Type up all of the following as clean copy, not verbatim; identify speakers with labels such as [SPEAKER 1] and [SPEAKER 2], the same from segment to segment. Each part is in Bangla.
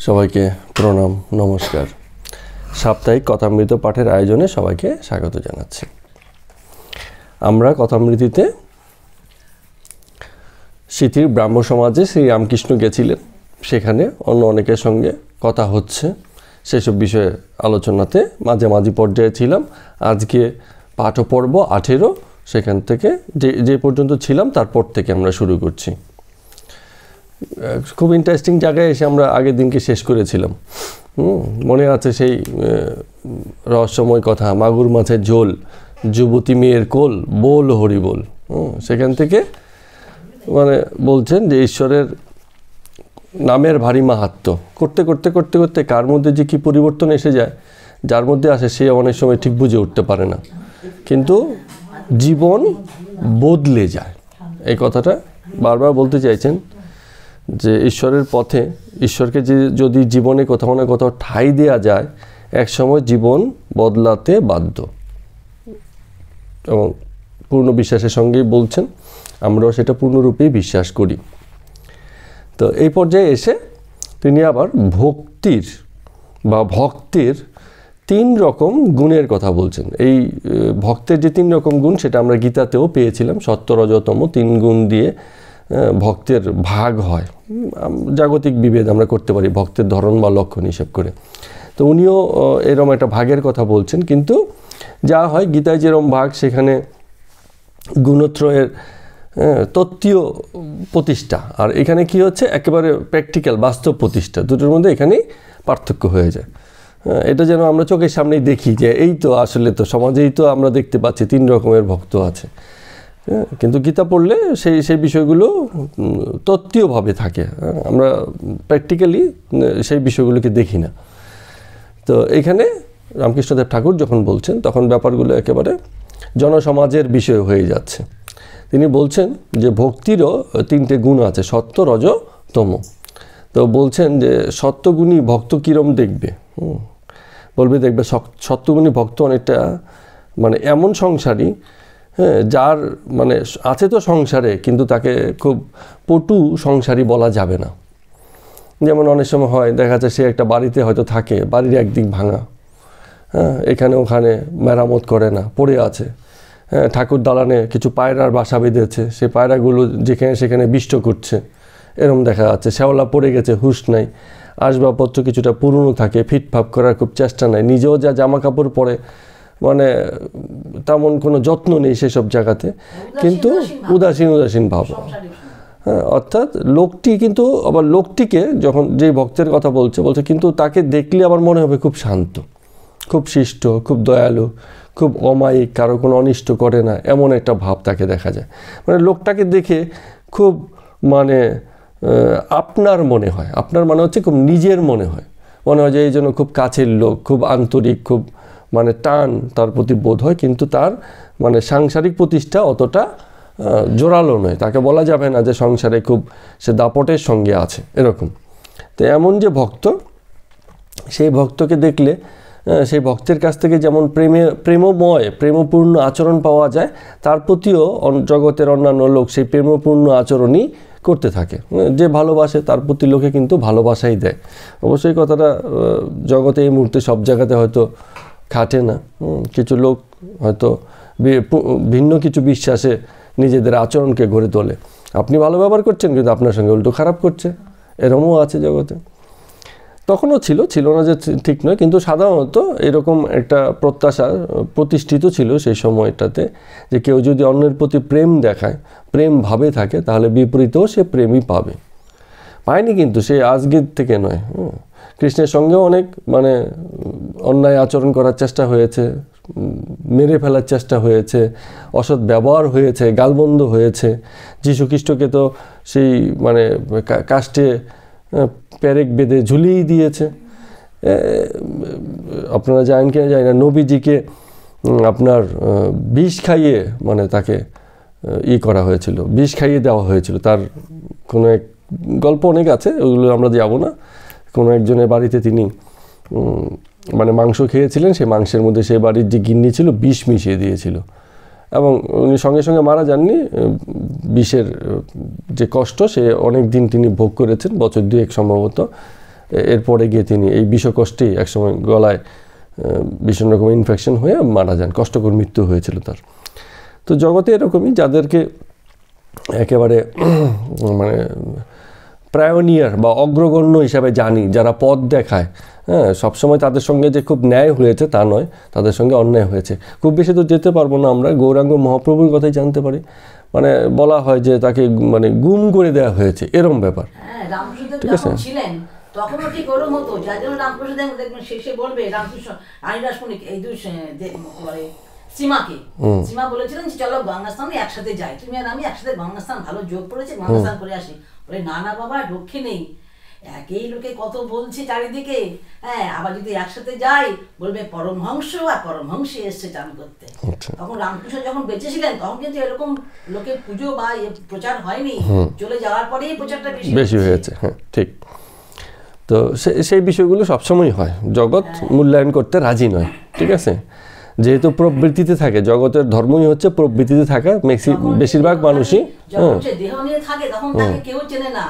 [SPEAKER 1] সবাইকে প্রণাম, নমস্কার। সাপ্তাহিক কথামৃত পাঠের আয়োজনে সবাইকে স্বাগত জানাচ্ছি। আমরা কথামৃতিতে সিথির ব্রাহ্ম সমাজে শ্রী রামকৃষ্ণ গেছিলেন, সেখানে অন্য অনেকের সঙ্গে কথা হচ্ছে, সেসব বিষয়ে আলোচনাতে মাঝামাঝি পর্যায়ে ছিলাম। আজকে পাঠ পর্ব 18, সেখান থেকে যে পর্যন্ত ছিলাম তারপর থেকে আমরা শুরু করছি। খুব ইন্টারেস্টিং জায়গায় এসে আমরা আগের দিনকে শেষ করেছিলাম। মনে আছে সেই রহস্যময় কথা, মাগুর মাছের ঝোল, যুবতী মেয়ের কোল, বল হরি বল। সেখান থেকে মানে বলছেন যে ঈশ্বরের নামের ভারী মাহাত্ম্য করতে করতে করতে করতে কার মধ্যে যে কী পরিবর্তন এসে যায়, যার মধ্যে আসে সে অনেক সময় ঠিক বুঝে উঠতে পারে না, কিন্তু জীবন বদলে যায়। এই কথাটা বারবার বলতে চাইছেন যে ঈশ্বরের পথে ঈশ্বরকে যদি জীবনে কোথাও না কোথাও ঠাঁই দেওয়া যায়, এক সময় জীবন বদলাতে বাধ্য। এবং পূর্ণ বিশ্বাসের সঙ্গেই বলছেন, আমরাও সেটা পূর্ণরূপেই বিশ্বাস করি। তো এই পর্যায়ে এসে তিনি আবার ভক্তির বা ভক্তের 3 রকম গুণের কথা বলছেন। এই ভক্তের যে 3 রকম গুণ, সেটা আমরা গীতাতেও পেয়েছিলাম। সত্য, রজতম 3 গুণ দিয়ে ভক্তের ভাগ হয়। জাগতিক বিভেদ আমরা করতে পারি ভক্তের ধরন বা লক্ষণ হিসেব করে। তো উনিও এরম একটা ভাগের কথা বলছেন, কিন্তু যা হয় গীতায় যেরম ভাগ, সেখানে গুণত্রয়ের তত্ত্বীয় প্রতিষ্ঠা, আর এখানে কি হচ্ছে একেবারে প্র্যাকটিক্যাল বাস্তব প্রতিষ্ঠা। দুটোর মধ্যে এখানেই পার্থক্য হয়ে যায়। এটা যেন আমরা চোখের সামনেই দেখি যে এই তো আসলে তো সমাজেই তো আমরা দেখতে পাচ্ছি 3 রকমের ভক্ত আছে, কিন্তু গীতা পড়লে সেই বিষয়গুলো তত্ত্বীয়ভাবে থাকে, আমরা প্র্যাকটিক্যালি সেই বিষয়গুলোকে দেখি না। তো এখানে রামকৃষ্ণদেব ঠাকুর যখন বলছেন, তখন ব্যাপারগুলো একেবারে জনসমাজের বিষয় হয়ে যাচ্ছে। তিনি বলছেন যে ভক্তিরও 3টে গুণ আছে, সত্য, রজ, তম। তো বলছেন যে সত্যগুণী ভক্ত কীরম দেখবে, দেখবে সত্যগুণী ভক্ত অনেকটা মানে এমন সংসারী, যার মানে আছে তো সংসারে, কিন্তু তাকে খুব পটু সংসারী বলা যাবে না। যেমন অনেক সময় হয়, দেখা যায় সে একটা বাড়িতে হয়তো থাকে, বাড়ির একদিক ভাঙা, এখানে ওখানে মেরামত করে না, পড়ে আছে। ঠাকুর দালানে কিছু পায়রার বাসা বেঁধেছে, সেই পায়রাগুলো যেখানে সেখানে বিষ্ট করছে, এরম দেখা যাচ্ছে। শ্যাওলা পড়ে গেছে, হুঁশ নাই। আসবাবপত্র কিছুটা পুরনো থাকে, ফিটফাপ করার খুব চেষ্টা নাই। নিজেও যা জামা কাপড় পরে, মানে তেমন কোনো যত্ন নেই সেসব জায়গাতে, কিন্তু উদাসীন ভাব। অর্থাৎ লোকটি কিন্তু আবার লোকটিকে যখন যে ভক্তের কথা বলছে কিন্তু তাকে দেখলে আবার মনে হবে খুব শান্ত, খুব শিষ্ট, খুব দয়ালু, খুব অমায়িক, কারো কোনো অনিষ্ট করে না, এমন একটা ভাব তাকে দেখা যায়। মানে লোকটাকে দেখে খুব মানে আপনার মনে হয়, আপনার মানে হচ্ছে খুব নিজের মনে হয় যে এই জন্য খুব কাছের লোক, খুব আন্তরিক, খুব মানে টান তার প্রতি বোধ হয়, কিন্তু তার মানে সাংসারিক প্রতিষ্ঠা অতটা জোরালো নয়। তাকে বলা যাবে না যে সংসারে খুব সে দাপটের সঙ্গে আছে, এরকম। তো এমন যে ভক্ত, সেই ভক্তকে দেখলে সেই ভক্তের কাছ থেকে যেমন প্রেমময় প্রেমপূর্ণ আচরণ পাওয়া যায়, তার প্রতিও জগতের অন্যান্য লোক সেই প্রেমপূর্ণ আচরণই করতে থাকে। যে ভালোবাসে তার প্রতি লোকে কিন্তু ভালোবাসাই দেয়। অবশ্যই কথাটা জগতে এই মুহূর্তে সব জায়গাতে হয়তো খাটে না। কিছু লোক হয়তো ভিন্ন কিছু বিশ্বাসে নিজেদের আচরণকে গড়ে তোলে। আপনি ভালো ব্যবহার করছেন, কিন্তু আপনার সঙ্গে উল্টো খারাপ করছে, এরকমও আছে জগতে। তখনও ছিল না যে ঠিক নয়, কিন্তু সাধারণত এরকম একটা প্রত্যাশা প্রতিষ্ঠিত ছিল সেই সময়টাতে, যে কেউ যদি অন্যের প্রতি প্রেম দেখায়, প্রেম ভাবে থাকে, তাহলে বিপরীতেও সে প্রেমই পায়নি। কিন্তু সে আজকের থেকে নয়। কৃষ্ণের সঙ্গেও অনেক মানে অন্যায় আচরণ করার চেষ্টা হয়েছে, মেরে ফেলার চেষ্টা হয়েছে, অসৎ ব্যবহার হয়েছে, গালমন্দ হয়েছে। যীশুখ্রিস্টকে তো সেই মানে কাষ্ঠে পেরেক বেঁধে ঝুলিয়ে দিয়েছে। আপনারা জানেন কিনা জানি না, নবীজিকে আপনার বিষ খাইয়ে মানে তাকে করা হয়েছিল, বিষ খাইয়ে দেওয়া হয়েছিল। তার কোনো এক গল্প অনেক আছে, ওগুলো আমরা যাব না। কোনো একজনের বাড়িতে তিনি মানে মাংস খেয়েছিলেন, সেই মাংসের মধ্যে সেই বাড়ির যে গিন্নি ছিল বিষ মিশিয়ে দিয়েছিল, এবং উনি সঙ্গে সঙ্গে মারা যাননি। বিষের যে কষ্ট সে অনেক দিন তিনি ভোগ করেছেন, বছর 2 সম্ভবত। এরপরে গিয়ে তিনি এই বিষকষ্টেই একসময় গলায় ভীষণ রকম ইনফেকশন হয়ে মারা যান, কষ্টকর মৃত্যু হয়েছিল তার। তো জগতে এরকমই যাদেরকে একেবারে মানে প্রায়োনিয়ার বা অগ্রগণ্য হিসাবে জানি, যারা পথ দেখায়, হ্যাঁ, সবসময় তাদের সঙ্গে যে খুব ন্যায় হয়েছে তা নয়, তাদের সঙ্গে অন্যায় হয়েছে। খুব বেশি তো যেতে পারবো না আমরা, গৌরাঙ্গ মহাপ্রভুর কথাই জানতে পারি, মানে বলা হয় যে তাকে মানে গুম করে দেওয়া হয়েছে, এরম ব্যাপার। ঠিক আছে,
[SPEAKER 2] তখনও ঠিক ওরকম হতো, যার জন্য রামকৃষ্ণ দেখবেন শেষে বলবে রামকৃষ্ণ রানীদাস মণিক এই দুই সীমাকে, সীমা বলেছিলেন যে চলো গঙ্গাস্থানে একসাথে যাই, তুমি আর আমি একসাথে গঙ্গাস্থান, ভালো যোগ পড়েছে, গঙ্গাস্থান করে আসি। বলে না না বাবা, রক্ষে নেই, একই লোকে কত বলছে চারিদিকে, হ্যাঁ, আবার যদি একসাথে যাই বলবে পরমহংস আর পরমহংসী এসছে চান করতে। তখন রামকৃষ্ণ যখন বেঁচেছিলেন তখন কিন্তু এরকম লোকের পুজো বা প্রচার হয়নি, চলে যাওয়ার পরেই প্রচারটা বেশি হয়েছে।
[SPEAKER 1] হ্যাঁ, ঠিক। তো সেই বিষয়গুলো সবসময় হয়, জগৎ মূল্যায়ন করতে রাজি নয়। ঠিক আছে, যেহেতু প্রবৃত্তিতে থাকে, জগতের ধর্মই হচ্ছে প্রবৃত্তিতে থাকা, বেশিরভাগ মানুষই
[SPEAKER 2] দেহ নিয়ে থাকে, তখন তাকে কেউ চেনে না,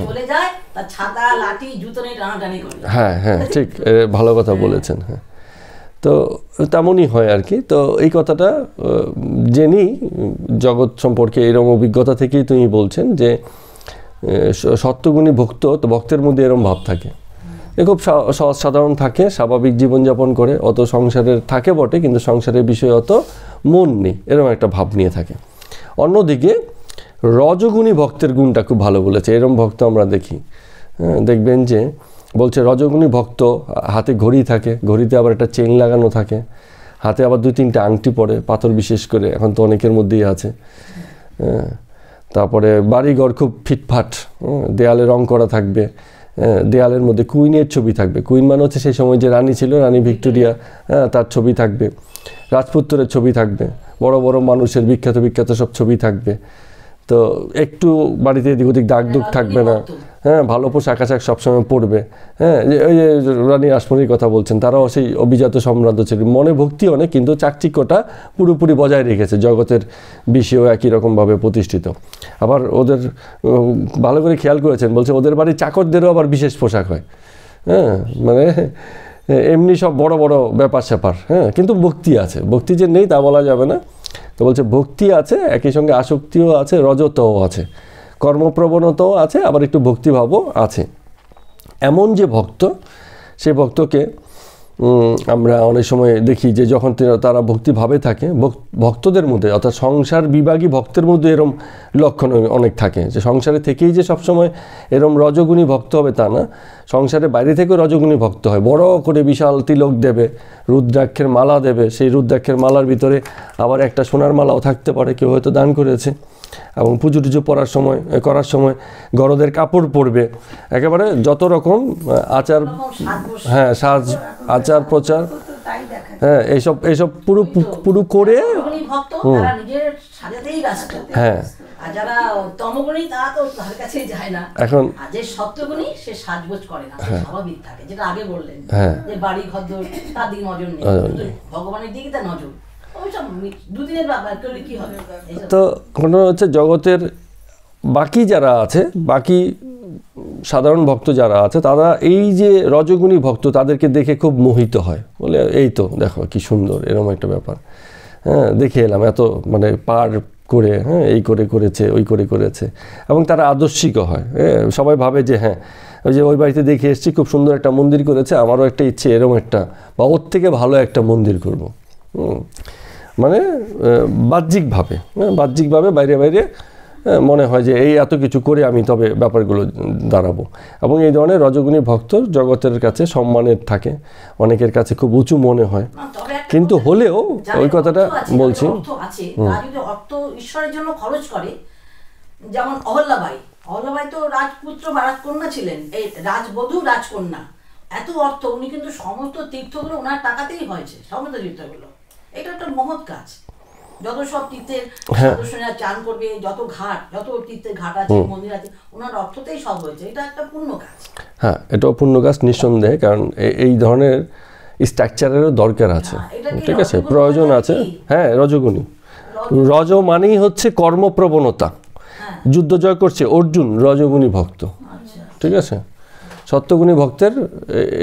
[SPEAKER 2] চলে যায় তার ছাতা লাঠি জুতো নিয়ে টানাটানি করে।
[SPEAKER 1] হ্যাঁ হ্যাঁ, ঠিক, ভালো কথা বলেছেন। হ্যাঁ, তো তেমনই হয় আর কি। তো এই কথাটা জেনেই জগৎ সম্পর্কে এরকম অভিজ্ঞতা থেকেই তিনি বলছেন যে সত্যগুণী ভক্ত, তো ভক্তের মধ্যে এরকম ভাব থাকে, খুব সহজ সাধারণ থাকে, স্বাভাবিক জীবনযাপন করে, অত সংসারের থাকে বটে কিন্তু সংসারের বিষয়ে অত মন নেই, এরকম একটা ভাব নিয়ে থাকে। অন্যদিকে রজগুণী ভক্তের গুণটা খুব ভালো বলেছে, এরকম ভক্ত আমরা দেখি। দেখবেন যে বলছে রজগুণী ভক্ত হাতে ঘড়ি থাকে, ঘড়িতে আবার একটা চেন লাগানো থাকে, হাতে আবার 2-3টে আংটি পরে, পাথর বিশেষ করে, এখন তো অনেকের মধ্যেই আছে। তারপরে বাড়িঘর খুব ফিটফাট, দেয়ালে রং করা থাকবে, দেয়ালের মধ্যে কুইনের ছবি থাকবে। কুইন মানে হচ্ছে সেই সময় যে রানী ছিল, রানী ভিক্টোরিয়া, তার ছবি থাকবে, রাজপুত্রের ছবি থাকবে, বড় বড় মানুষের বিখ্যাত বিখ্যাত সব ছবি থাকবে। তো একটু বাড়িতে এদিক ওদিক দাগ দুগ থাকবে না, হ্যাঁ, ভালো পোশাক আশাক সবসময় পরবে। হ্যাঁ, ওই যে রানী রাসমণির কথা বলছেন, তারাও সেই অভিজাত সম্রান্ত ছিল, মনে ভক্তি অনেক, কিন্তু চাকচিক্যটা পুরোপুরি বজায় রেখেছে, জগতের বিষয়েও একই রকমভাবে প্রতিষ্ঠিত। আবার ওদের ভালো করে খেয়াল করেছেন, বলছে ওদের বাড়ির চাকরদেরও আবার বিশেষ পোশাক হয়। হ্যাঁ, মানে এমনি সব বড় বড় ব্যাপার স্যাপার, হ্যাঁ, কিন্তু ভক্তি আছে, ভক্তি যে নেই তা বলা যাবে না। তো বলছে ভক্তি আছে, একই সঙ্গে আসক্তিও আছে, রজতও আছে, কর্মপ্রবণতাও আছে, আবার একটু ভক্তিভাবও আছে। এমন যে ভক্ত, সে ভক্তকে আমরা অনেক সময় দেখি যে যখন তারা ভক্তিভাবে থাকে, ভক্তদের মধ্যে অর্থাৎ সংসার বিভাগী ভক্তের মধ্যে এরম লক্ষণ অনেক থাকে, যে সংসারে থেকেই যে সবসময় এরম রজগুণী ভক্ত হবে তা না, সংসারের বাইরে থেকেও রজগুণী ভক্ত হয়। বড় করে বিশাল তিলক দেবে, রুদ্রাক্ষের মালা দেবে, সেই রুদ্রাক্ষের মালার ভিতরে আবার একটা সোনার মালাও থাকতে পারে, কেউ হয়তো দান করেছে, এবং পুজো টুজো করার সময় গরদের কাপড় পরবে, একেবারে যত রকম আচার, হ্যাঁ, সাজ আচার প্রচার, হ্যাঁ, এইসব পুরো করে, হ্যাঁ,
[SPEAKER 2] যারা তমগুণী তারা তো তার কাছেই যায় না, এখন যে সত্যগুণী সে সাজগোজ করে না, স্বাভাবিক থাকে, যেটা আগে বললেন যে বাড়ি ঘর তার দিকে নজর নেই, ভগবানের দিকে তার নজর।
[SPEAKER 1] তো ঘটনা হচ্ছে জগতের বাকি যারা আছে, বাকি সাধারণ ভক্ত যারা আছে, তারা এই যে রজগুণী ভক্ত তাদেরকে দেখে খুব মোহিত হয়, বলে এই তো দেখো কি সুন্দর, এরকম একটা ব্যাপার, হ্যাঁ, দেখে এলাম এত মানে পার করে, হ্যাঁ, এই করে করেছে, ওই করে করেছে, এবং তারা আদর্শিকও হয়। সবাই ভাবে যে হ্যাঁ, ওই যে ওই বাড়িতে দেখে এসেছি, খুব সুন্দর একটা মন্দির করেছে, আমারও একটা ইচ্ছে এরকম একটা, বা ওর থেকে ভালো একটা মন্দির করবো। মানে বাহ্যিকভাবে বাইরে বাইরে মনে হয় যে এই এত কিছু করে আমি তবে ব্যাপারগুলো দাঁড়াবো। এবং এই ধরনের রজগুণী ভক্ত জগতের কাছে সম্মানের থাকে, অনেকের কাছে খুব উঁচু মনে হয়, কিন্তু হলেও ওই কথাটা বলছি,
[SPEAKER 2] ঈশ্বরের জন্য খরচ করে, যেমন অহল্যাবাই তো রাজপুত্র বা রাজকন্যা ছিলেন, এই রাজবধূ রাজকন্যা, এত অর্থ, উনি কিন্তু সমস্ত তীর্থগুলো ওনার টাকাতেই হয়েছে, সমস্ত তীর্থগুলো। এটা একটা মহৎ কাজ, যত সব তীর্থের সদস্যরা চান করবে, যত তীর্থের ঘাট আছে, মন্দির আছে, ওনার অর্থতেই সব হয়েছে, এটা একটা পুণ্য কাজ।
[SPEAKER 1] হ্যাঁ, এটাও পুণ্য কাজ নিঃসন্দেহে, কারণ এই ধরনের স্ট্রাকচারেরও দরকার আছে, ঠিক আছে, প্রয়োজন আছে। হ্যাঁ, রজগুণী, রজ মানেই হচ্ছে কর্মপ্রবণতা। যুদ্ধ জয় করছে অর্জুন, রজগুণী ভক্ত, ঠিক আছে, সত্যগুণী ভক্তের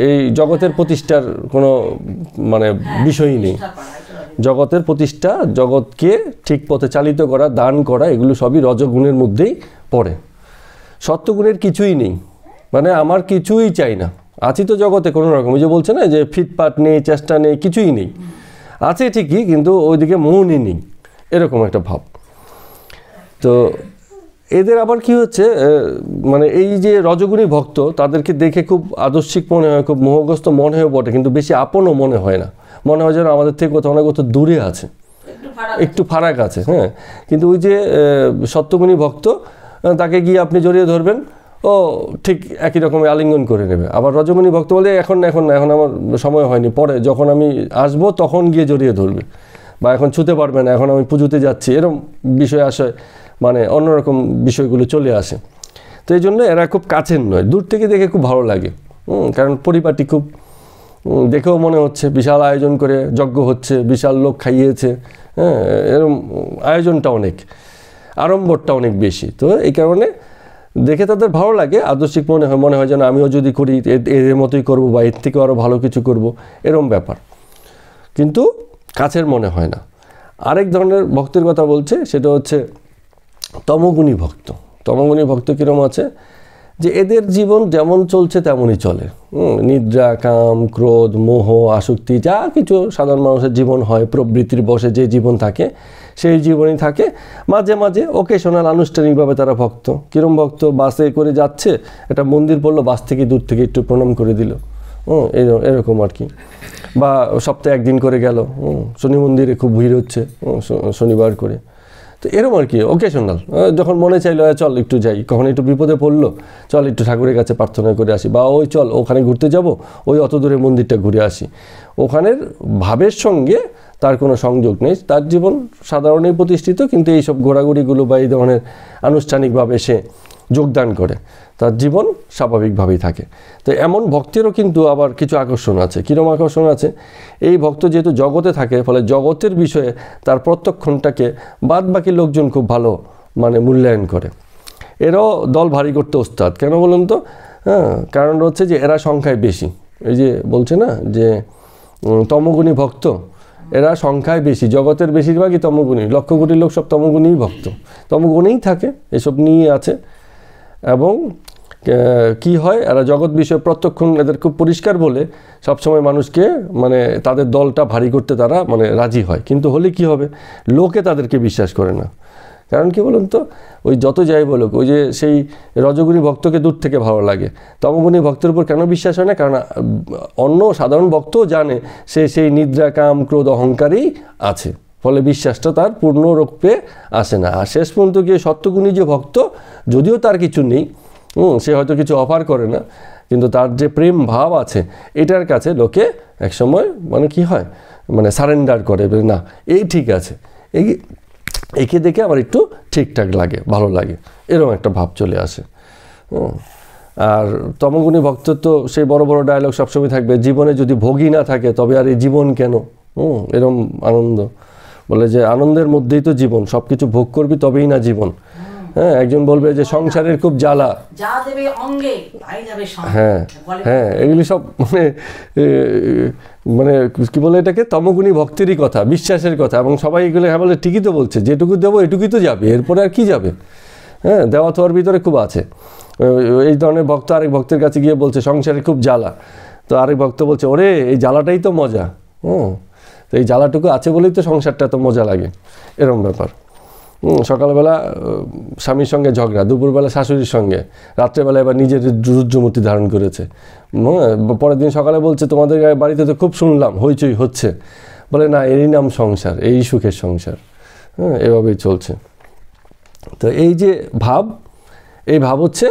[SPEAKER 1] এই জগতের প্রতিষ্ঠার কোনো মানে বিষয়ই নেই। জগতের প্রতিষ্ঠা, জগৎকে ঠিক পথে চালিত করা, দান করা, এগুলো সবই রজগুণের মধ্যেই পড়ে। সত্যগুণের কিছুই নেই, মানে আমার কিছুই চাই না, আছি তো জগতে কোনো রকম, ওই যে বলছে না যে ফিটপাট নেই, চেষ্টা নেই, কিছুই নেই, আছে ঠিকই কিন্তু ওইদিকে মনই নেই, এরকম একটা ভাব। তো এদের আবার কি হচ্ছে, মানে এই যে রজগুণী ভক্ত, তাদেরকে দেখে খুব আদর্শিক মনে হয়, খুব মোহগ্রস্ত মনে হয়ে বটে, কিন্তু বেশি আপনও মনে হয় না, মনে হয় যেন আমাদের থেকে কোথাও না কোথাও দূরে আছে, একটু ফারাক আছে। হ্যাঁ, কিন্তু ওই যে সত্যগুণী ভক্ত, তাকে গিয়ে আপনি জড়িয়ে ধরবেন, ও ঠিক একই রকমের আলিঙ্গন করে নেবে। আবার রজগুণী ভক্ত বলে এখন আমার সময় হয়নি, পরে যখন আমি আসবো তখন গিয়ে জড়িয়ে ধরবে, বা এখন ছুতে পারবে না, এখন আমি পুজোতে যাচ্ছি, এরকম বিষয় আসে, মানে অন্যরকম বিষয়গুলো চলে আসে। তো এই জন্য এরা খুব কাছের নয়, দূর থেকে দেখে খুব ভালো লাগে। কারণ পরিপাটি খুব, দেখেও মনে হচ্ছে বিশাল আয়োজন করে যজ্ঞ হচ্ছে, বিশাল লোক খাইয়েছে, হ্যাঁ, এরকম আয়োজনটা অনেক, আড়ম্বরটা অনেক বেশি। তো এই কারণে দেখে তাদের ভালো লাগে, আদর্শিক মনে হয় যেন আমিও যদি করি এর মতোই করবো, বা এর থেকে আরও ভালো কিছু করব, এরম ব্যাপার, কিন্তু কাছের মনে হয় না। আরেক ধরনের ভক্তের কথা বলছে, সেটা হচ্ছে তমগুণী ভক্ত। তমগুণী ভক্ত কীরকম আছে, যে এদের জীবন যেমন চলছে তেমনই চলে, নিদ্রা, কাম, ক্রোধ, মোহ, আসক্তি, যা কিছু সাধারণ মানুষের জীবন হয়, প্রবৃত্তির বশে যে জীবন থাকে সেই জীবনই থাকে। মাঝে মাঝে ওকেশনাল আনুষ্ঠানিকভাবে তারা ভক্ত। কীরকম ভক্ত, বাসে করে যাচ্ছে, একটা মন্দির পড়লো, বাস থেকে দূর থেকে একটু প্রণাম করে দিল, এরকম আর কি। বা সপ্তাহে একদিন করে গেল, শনি মন্দিরে খুব ভিড় হচ্ছে শনিবার করে, তো এরকম আর কি ওকেশনাল, যখন মনে চাইলো চল একটু যাই, কখন একটু বিপদে পড়লো চল একটু ঠাকুরের কাছে প্রার্থনা করে আসি, বা ওই চল ওখানে ঘুরতে যাব, ওই অত দূরে মন্দিরটা ঘুরে আসি। ওখানের ভাবের সঙ্গে তার কোনো সংযোগ নেই, তার জীবন সাধারণই প্রতিষ্ঠিত, কিন্তু এইসব ঘোরাঘুরিগুলো বা এই ধরনের আনুষ্ঠানিকভাবে সে যোগদান করে, তার জীবন স্বাভাবিকভাবেই থাকে। তো এমন ভক্তেরও কিন্তু আবার কিছু আকর্ষণ আছে। কীরকম আকর্ষণ আছে, এই ভক্ত যেহেতু জগতে থাকে, ফলে জগতের বিষয়ে তার প্রত্যক্ষণটাকে বাদ বাকি লোকজন খুব ভালো মানে মূল্যায়ন করে। এরাও দল ভারী করতে ওস্তাদ, কেন বলুন তো? হ্যাঁ, কারণ হচ্ছে যে এরা সংখ্যায় বেশি। এই যে বলছে না যে তমগুণী ভক্ত, এরা সংখ্যায় বেশি, জগতের বেশিরভাগই তমগুণী, লক্ষ কোটি লোক সব তমগুণীই ভক্ত, তমগুণেই থাকে, এসব নিয়ে আছে। এবং কি হয়, এরা জগৎ বিষয়ে প্রত্যক্ষণ এদের খুব পরিষ্কার বলে সবসময় মানুষকে মানে তাদের দলটা ভারী করতে তারা মানে রাজি হয়। কিন্তু হলে কি হবে, লোকে তাদেরকে বিশ্বাস করে না। কারণ কি বলুন তো, ওই যত যাই বলুক, ওই যে সেই রজগুণী ভক্তকে দূর থেকে ভালো লাগে, তমগুণী ভক্তের উপর কেন বিশ্বাস হয় না? কারণ অন্য সাধারণ ভক্তও জানে সে সেই নিদ্রা, কাম, ক্রোধ, অহংকারই আছে, ফলে বিশ্বাসটা তার পূর্ণরূপে আসে না। আর শেষ পর্যন্ত গিয়ে সত্যগুণী যে ভক্ত, যদিও তার কিছু নেই, সে হয়তো কিছু অফার করে না, কিন্তু তার যে প্রেম ভাব আছে এটার কাছে লোকে একসময় মানে কি হয়, মানে সারেন্ডার করে, না এই ঠিক আছে, একে দেখে আমার একটু ঠিকঠাক লাগে, ভালো লাগে, এরকম একটা ভাব চলে আসে। আর তমগুণী ভক্ত তো সেই বড় বড় ডায়লগ সবসময় থাকবে, জীবনে যদি ভোগই না থাকে তবে আর এই জীবন কেন, এরকম আনন্দ বলে যে আনন্দের মধ্যেই তো জীবন, সব কিছু ভোগ করবি তবেই না জীবন। হ্যাঁ, একজন বলবে যে সংসারের খুব জ্বালা, হ্যাঁ হ্যাঁ, এগুলি সব মানে মানে কি বলে এটাকে, তমগুণী ভক্তেরই কথা, বিশ্বাসের কথা। এবং সবাই এগুলো হ্যাঁ বলে, ঠিকই তো বলছে, যেটুকু দেবো এটুকুই তো যাবে, এরপরে আর কি যাবে। হ্যাঁ, দেওয়া থাওয়ার ভিতরে খুব আছে। এই ধরনের ভক্ত আরেক ভক্তের কাছে গিয়ে বলছে সংসারে খুব জ্বালা, তো আরেক ভক্ত বলছে ওরে এই জ্বালাটাই তো মজা, তো এই জ্বালাটুকু আছে বলেই তো সংসারটা এত মজা লাগে, এরকম ব্যাপার। সকালবেলা স্বামীর সঙ্গে ঝগড়া, দুপুরবেলা শাশুড়ির সঙ্গে, রাত্রেবেলা এবার নিজের রুদ্রমূর্তি ধারণ করেছে, পরের দিন সকালে বলছে তোমাদের বাড়িতে তো খুব শুনলাম হইচই হচ্ছে, বলে না এরই নাম সংসার, এই সুখের সংসার। হ্যাঁ, এভাবেই চলছে। তো এই যে ভাব, এই ভাব হচ্ছে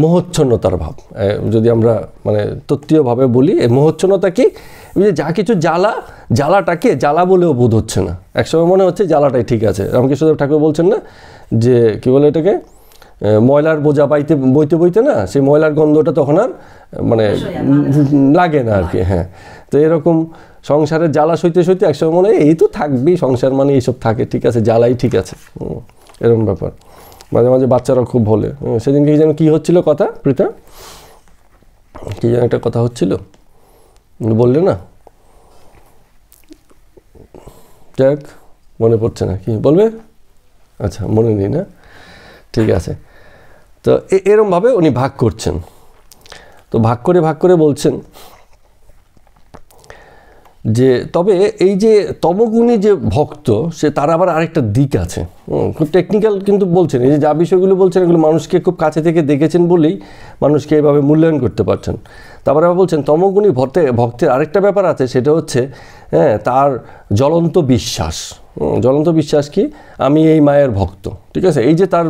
[SPEAKER 1] মোহচ্ছন্নতার ভাব। যদি আমরা মানে তত্ত্বীয়ভাবে বলি, এই মোহচ্ছন্নতা কি, যে যা কিছু জ্বালাটাকে জ্বালা বলেও বোধ হচ্ছে না, একসময় মনে হচ্ছে জ্বালাটাই ঠিক আছে। রামকৃষ্ণদেব ঠাকুর বলছেন না যে কি বলে এটাকে, ময়লার বোঝা বইতে বইতে না সেই ময়লার গন্ধটা তখন আর মানে লাগে না আর কি। হ্যাঁ, তো এরকম সংসারের জ্বালা সইতে সইতে একসময় মনে হয় এই তো থাকবেই, সংসার মানে এইসব থাকে, ঠিক আছে, জ্বালাই ঠিক আছে, এরকম ব্যাপার। মাঝে মাঝে বাচ্চারা খুব বলে। সেদিনকে যেন কী হচ্ছিল কথা প্রীতা, কী যেন একটা কথা হচ্ছিল, বললে না? যাক, মনে পড়ছে না, কি বলবে? আচ্ছা, মনে নেই না, ঠিক আছে। তো এরমভাবে উনি ভাগ করছেন। তো ভাগ করে বলছেন যে তবে এই যে তমগুণী যে ভক্ত, সে তার আবার আরেকটা দিক আছে। খুব টেকনিক্যাল কিন্তু বলছেন, এই যে যা বিষয়গুলো বলছেন এগুলো মানুষকে খুব কাছে থেকে দেখেছেন বলেই মানুষকে এইভাবে মূল্যায়ন করতে পারছেন। তারপরে আবার বলছেন তমগুণী ভক্তের আরেকটা ব্যাপার আছে, সেটা হচ্ছে তার জ্বলন্ত বিশ্বাস। জ্বলন্ত বিশ্বাস কি? আমি এই মায়ের ভক্ত, ঠিক আছে? এই যে তার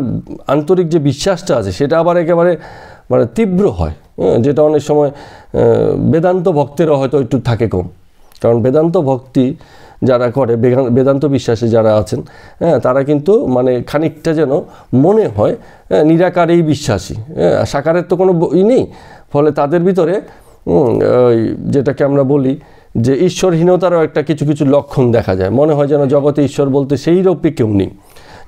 [SPEAKER 1] আন্তরিক যে বিশ্বাসটা আছে সেটা আবার একেবারে মানে তীব্র হয়, যেটা অনেক সময় বেদান্ত ভক্তেরও হয়তো একটু থাকে কম। কারণ বেদান্ত ভক্তি যারা করে, বেদান্ত বিশ্বাসী যারা আছেন, তারা কিন্তু মানে খানিকটা যেন মনে হয় নিরাকারেই বিশ্বাসী, সাকারের তো কোনো নেই। ফলে তাদের ভিতরে যেটাকে আমরা বলি যে ঈশ্বরহীনতারও একটা কিছু কিছু লক্ষণ দেখা যায়। মনে হয় যেন জগতে ঈশ্বর বলতে সেই রূপে কেউ নেই।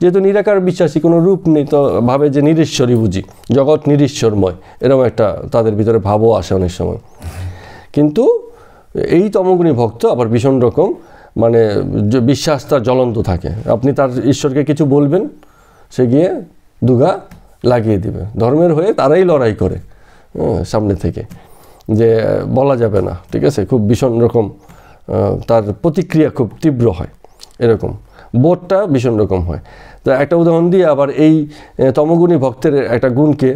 [SPEAKER 1] যেহেতু নিরাকার বিশ্বাসী, কোনো রূপ নেই, তো ভাবে যে নিরীশ্বরই বুঝি, জগৎ নিরীশ্বরময়, এরকম একটা তাদের ভিতরে ভাবও আসে অনেক সময়। কিন্তু এই তমগুণী ভক্ত আবার ভীষণ রকম মানে বিশ্বাস তার জ্বলন্ত থাকে। আপনি তার ঈশ্বরকে কিছু বলবেন, সে গিয়ে দুগা লাগিয়ে দিবে। ধর্মের হয়ে তারাই লড়াই করে সামনে থেকে, যে বলা যাবে না, ঠিক আছে? খুব ভীষণ রকম তার প্রতিক্রিয়া খুব তীব্র হয়, এরকম বোধটা ভীষণ রকম হয়। তো একটা উদাহরণ দিয়ে আবার এই তমগুণী ভক্তের একটা গুণকে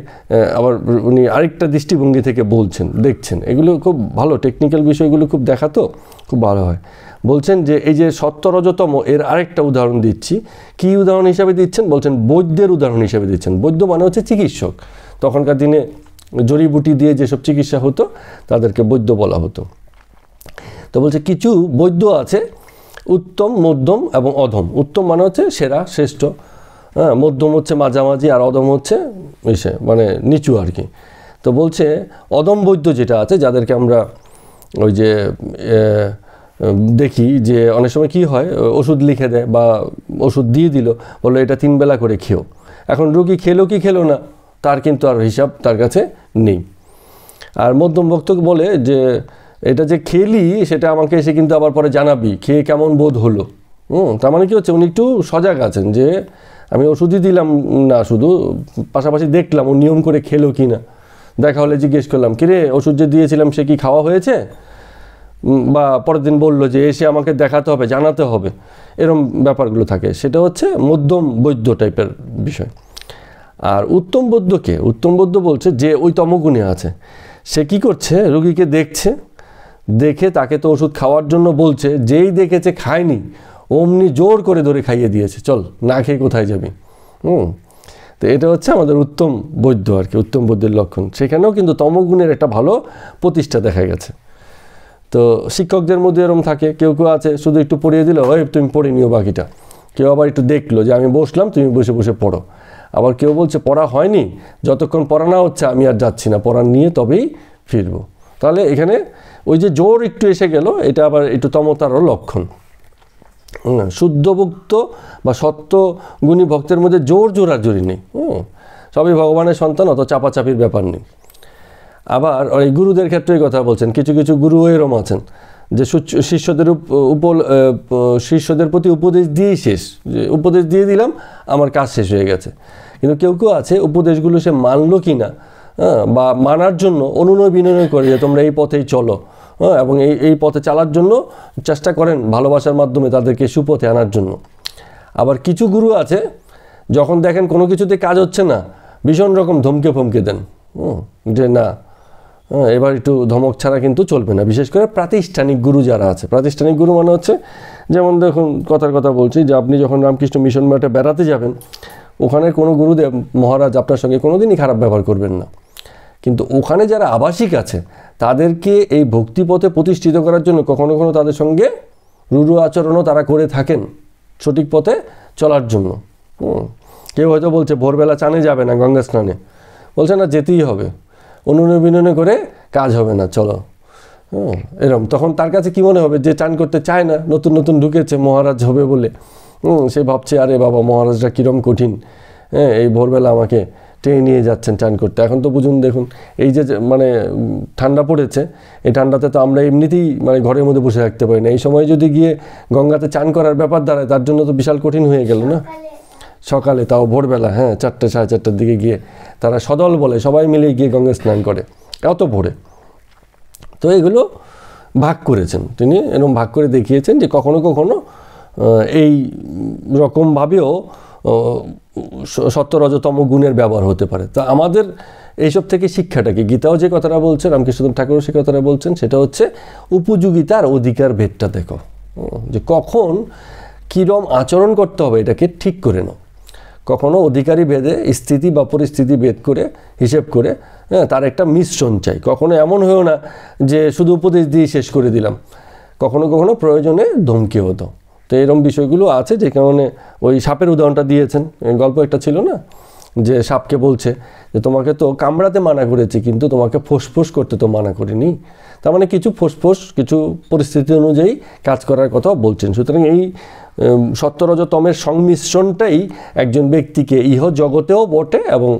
[SPEAKER 1] আবার উনি আরেকটা দৃষ্টিভঙ্গি থেকে বলছেন, দেখছেন। এগুলো খুব ভালো, টেকনিক্যাল বিষয়গুলো খুব দেখাতো, খুব ভালো হয়। বলছেন যে এই যে সত্য-রজতম, এর আরেকটা উদাহরণ দিচ্ছি। কি উদাহরণ হিসাবে দিচ্ছেন? বলছেন বৈদ্যের উদাহরণ হিসাবে দিচ্ছেন। বৈদ্য মানে হচ্ছে চিকিৎসক। তখনকার দিনে জড়িবুটি দিয়ে যেসব চিকিৎসা হতো তাদেরকে বৈদ্য বলা হতো। তো বলছে কিছু বৈদ্য আছে উত্তম, মধ্যম এবং অধম। উত্তম মানে হচ্ছে সেরা, শ্রেষ্ঠ, মধ্যম হচ্ছে মাঝামাঝি, আর অধম হচ্ছে মানে নিচু আর কি। তো বলছে অধম বৈদ্য যেটা আছে, যাদেরকে আমরা ওই যে দেখি যে অনেক সময় কি হয়, ওষুধ লিখে দেয় বা ওষুধ দিয়ে দিল, বললো এটা 3 বেলা করে খেও। এখন রোগী খেলো কি খেলো না তার কিন্তু আর হিসাব তার কাছে নেই। আর মধ্যম ভক্ত বলে যে এটা যে খেলি সেটা আমাকে এসে কিন্তু আবার পরে জানাবি, খেয়ে কেমন বোধ হলো। তার মানে কি হচ্ছে, উনি একটু সজাগ আছেন যে আমি ওষুধই দিলাম না, শুধু পাশাপাশি দেখলাম ও নিয়ম করে খেলো কি না। দেখা হলে জিজ্ঞেস করলাম, কিরে ওষুধ যে দিয়েছিলাম সে কি খাওয়া হয়েছে? বা পরের দিন বললো যে এসে আমাকে দেখাতে হবে, জানাতে হবে, এরম ব্যাপারগুলো থাকে। সেটা হচ্ছে মধ্যম বৈদ্য টাইপের বিষয়। আর উত্তম বৈদ্যকে, উত্তম বৈদ্য বলছে যে ওই তমগুণে আছে, সে কি করছে, রোগীকে দেখছে, দেখে তাকে তো ওষুধ খাওয়ার জন্য বলছে, যেই দেখেছে খায়নি অমনি জোর করে ধরে খাইয়ে দিয়েছে, চল না খেয়ে কোথায় যাবি। তো এটা হচ্ছে আমাদের উত্তম বৈদ্য আর কি, উত্তম বৈদ্যের লক্ষণ। সেখানেও কিন্তু তমগুণের একটা ভালো প্রতিষ্ঠা দেখা গেছে। তো শিক্ষকদের মধ্যে এরকম থাকে, কেউ কেউ আছে শুধু একটু পড়িয়ে দিল, ওই তুমি পড়ে নিও বাকিটা। কেউ আবার একটু দেখলো যে আমি বসলাম, তুমি বসে বসে পড়ো। আবার কেউ বলছে পড়া হয়নি, যতক্ষণ পড়া না হচ্ছে আমি আর যাচ্ছি না, পড়া নিয়ে তবেই ফিরবো। তাহলে এখানে ওই যে জোর একটু এসে গেল, এটা আবার একটু তমতারও লক্ষণ। শুদ্ধভক্ত বা সত্যগুণী ভক্তের মধ্যে জোর জোরাজোরি নেই, সবই ভগবানের সন্তান, অত চাপাচাপির ব্যাপার নেই। আবার ওই গুরুদের ক্ষেত্রে কথা বলছেন, কিছু কিছু গুরু এরম আছেন যে শিষ্যদের প্রতি উপদেশ দিয়েই শেষ, যে উপদেশ দিয়ে দিলাম আমার কাজ শেষ হয়ে গেছে। কিন্তু কেউ কেউ আছে উপদেশগুলো সে মানলো কি না, বা মানার জন্য অনুনয় বিনয় করে যে তোমরা এই পথেই চলো, এবং এই পথে চালার জন্য চেষ্টা করেন ভালোবাসার মাধ্যমে তাদেরকে সুপথে আনার জন্য। আবার কিছু গুরু আছে যখন দেখেন কোনো কিছুতে কাজ হচ্ছে না, ভীষণ রকম ধমকে ফমকে দেন, যে না এবার একটু ধমক ছাড়া কিন্তু চলবে না। বিশেষ করে প্রাতিষ্ঠানিক গুরু যারা আছে, প্রাতিষ্ঠানিক গুরু মানে হচ্ছে যেমন দেখুন কথার কথা বলছি যে আপনি যখন রামকৃষ্ণ মিশন মাঠে বেড়াতে যাবেন, ওখানে কোনো গুরুদেব মহারাজ আপনার সঙ্গে কোনোদিনই খারাপ ব্যবহার করবেন না। কিন্তু ওখানে যারা আবাসিক আছে তাদেরকে এই ভক্তিপথে প্রতিষ্ঠিত করার জন্য কখনো কখনো তাদের সঙ্গে রূঢ় আচরণও তারা করে থাকেন সঠিক পথে চলার জন্য। কেউ হয়তো বলছে ভোরবেলা চানে যাবে না, গঙ্গা স্নানে, বলছে না যেতেই হবে, অনুনয় বিনয় করে কাজ হবে না, চলো। এরম তখন তার কাছে কি মনে হবে, যে চান করতে চায় না, নতুন নতুন ঢুকেছে মহারাজ হবে বলে, সে ভাবছে আরে বাবা মহারাজরা কীরম কঠিন, হ্যাঁ এই ভোরবেলা আমাকে টেনে নিয়ে যাচ্ছেন চান করতে। এখন তো বুঝুন দেখুন এই যে মানে ঠান্ডা পড়েছে, এই ঠান্ডাতে তো আমরা এমনিতেই মানে ঘরের মধ্যে বসে থাকতে পারি না। এই সময় যদি গিয়ে গঙ্গাতে চান করার ব্যাপার দাঁড়ায় তার জন্য তো বিশাল কঠিন হয়ে গেল না। সকালে তাও ভোরবেলা, হ্যাঁ 4টে সাড়ে 4টার দিকে গিয়ে তারা সদল বলে সবাই মিলে গিয়ে গঙ্গায় স্নান করে এত ভোরে। তো এগুলো ভাগ করেছেন তিনি, এরকম ভাগ করে দেখিয়েছেন যে কখনো কখনো এই রকমভাবেও সত্য রজতম গুণের ব্যবহার হতে পারে। তা আমাদের এইসব থেকে শিক্ষাটা কি? গীতাও যে কথাটা বলছে, রামকৃষ্ণদেব ঠাকুরও সে কথাটা বলছেন, সেটা হচ্ছে উপযোগিতা আর অধিকার ভেদটা দেখো, যে কখন কীরম আচরণ করতে হবে এটাকে ঠিক করে নাও। কখনো অধিকারী ভেদে স্থিতি বা পরিস্থিতি ভেদ করে হিসেব করে হ্যাঁ তার একটা মিশ্রণ চাই। কখনো এমন হয়েও না যে শুধু উপদেশ দিয়ে শেষ করে দিলাম, কখনো কখনো প্রয়োজনে ধমকিও হতো। তো এরকম বিষয়গুলো আছে, যে কারণে ওই সাপের উদাহরণটা দিয়েছেন, গল্প একটা ছিল না, যে সাপকে বলছে যে তোমাকে তো কামড়াতে মানা করেছি কিন্তু তোমাকে ফোঁস করতে তো মানা করিনি। তার মানে কিছু ফোঁস কিছু পরিস্থিতি অনুযায়ী কাজ করার কথাও বলছেন। সুতরাং এই সত্যরজতমের সংমিশ্রণটাই একজন ব্যক্তিকে ইহ জগতেও বটে এবং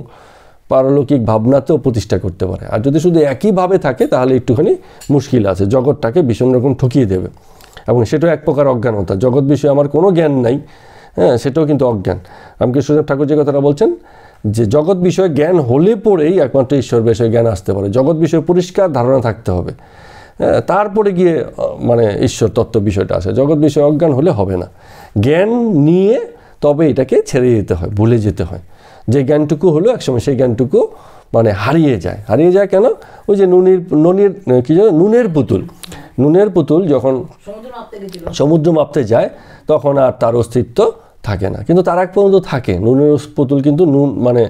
[SPEAKER 1] পারলৌকিক ভাবনাতেও প্রতিষ্ঠা করতে পারে। আর যদি শুধু একইভাবে থাকে তাহলে একটুখানি মুশকিল আছে, জগৎটাকে ভীষণ রকম ঠকিয়ে দেবে। এবং সেটাও এক প্রকার অজ্ঞানতা, জগৎ বিষয়ে আমার কোনো জ্ঞান নাই, হ্যাঁ সেটাও কিন্তু অজ্ঞান। রামকৃষ্ণদেব ঠাকুর যে কথাটা বলছেন যে জগৎ বিষয়ে জ্ঞান হলে পরেই একমাত্র ঈশ্বর বিষয়ে জ্ঞান আসতে পারে। জগৎ বিষয়ে পরিষ্কার ধারণা থাকতে হবে, তারপরে গিয়ে মানে ঈশ্বর তত্ত্ব বিষয়টা আসে। জগৎ বিষয়ে অজ্ঞান হলে হবে না, জ্ঞান নিয়ে তবে এটাকে ছেড়ে যেতে হয়, ভুলে যেতে হয়। যে জ্ঞানটুকু হলো একসময় সেই জ্ঞানটুকু মানে হারিয়ে যায় কেন? ওই যে নুনের পুতুল যখন সমুদ্র মাপতে যায় তখন আর তার অস্তিত্ব থাকে না, কিন্তু তার এক পর্যন্ত থাকে। নুনের পুতুল কিন্তু নুন মানে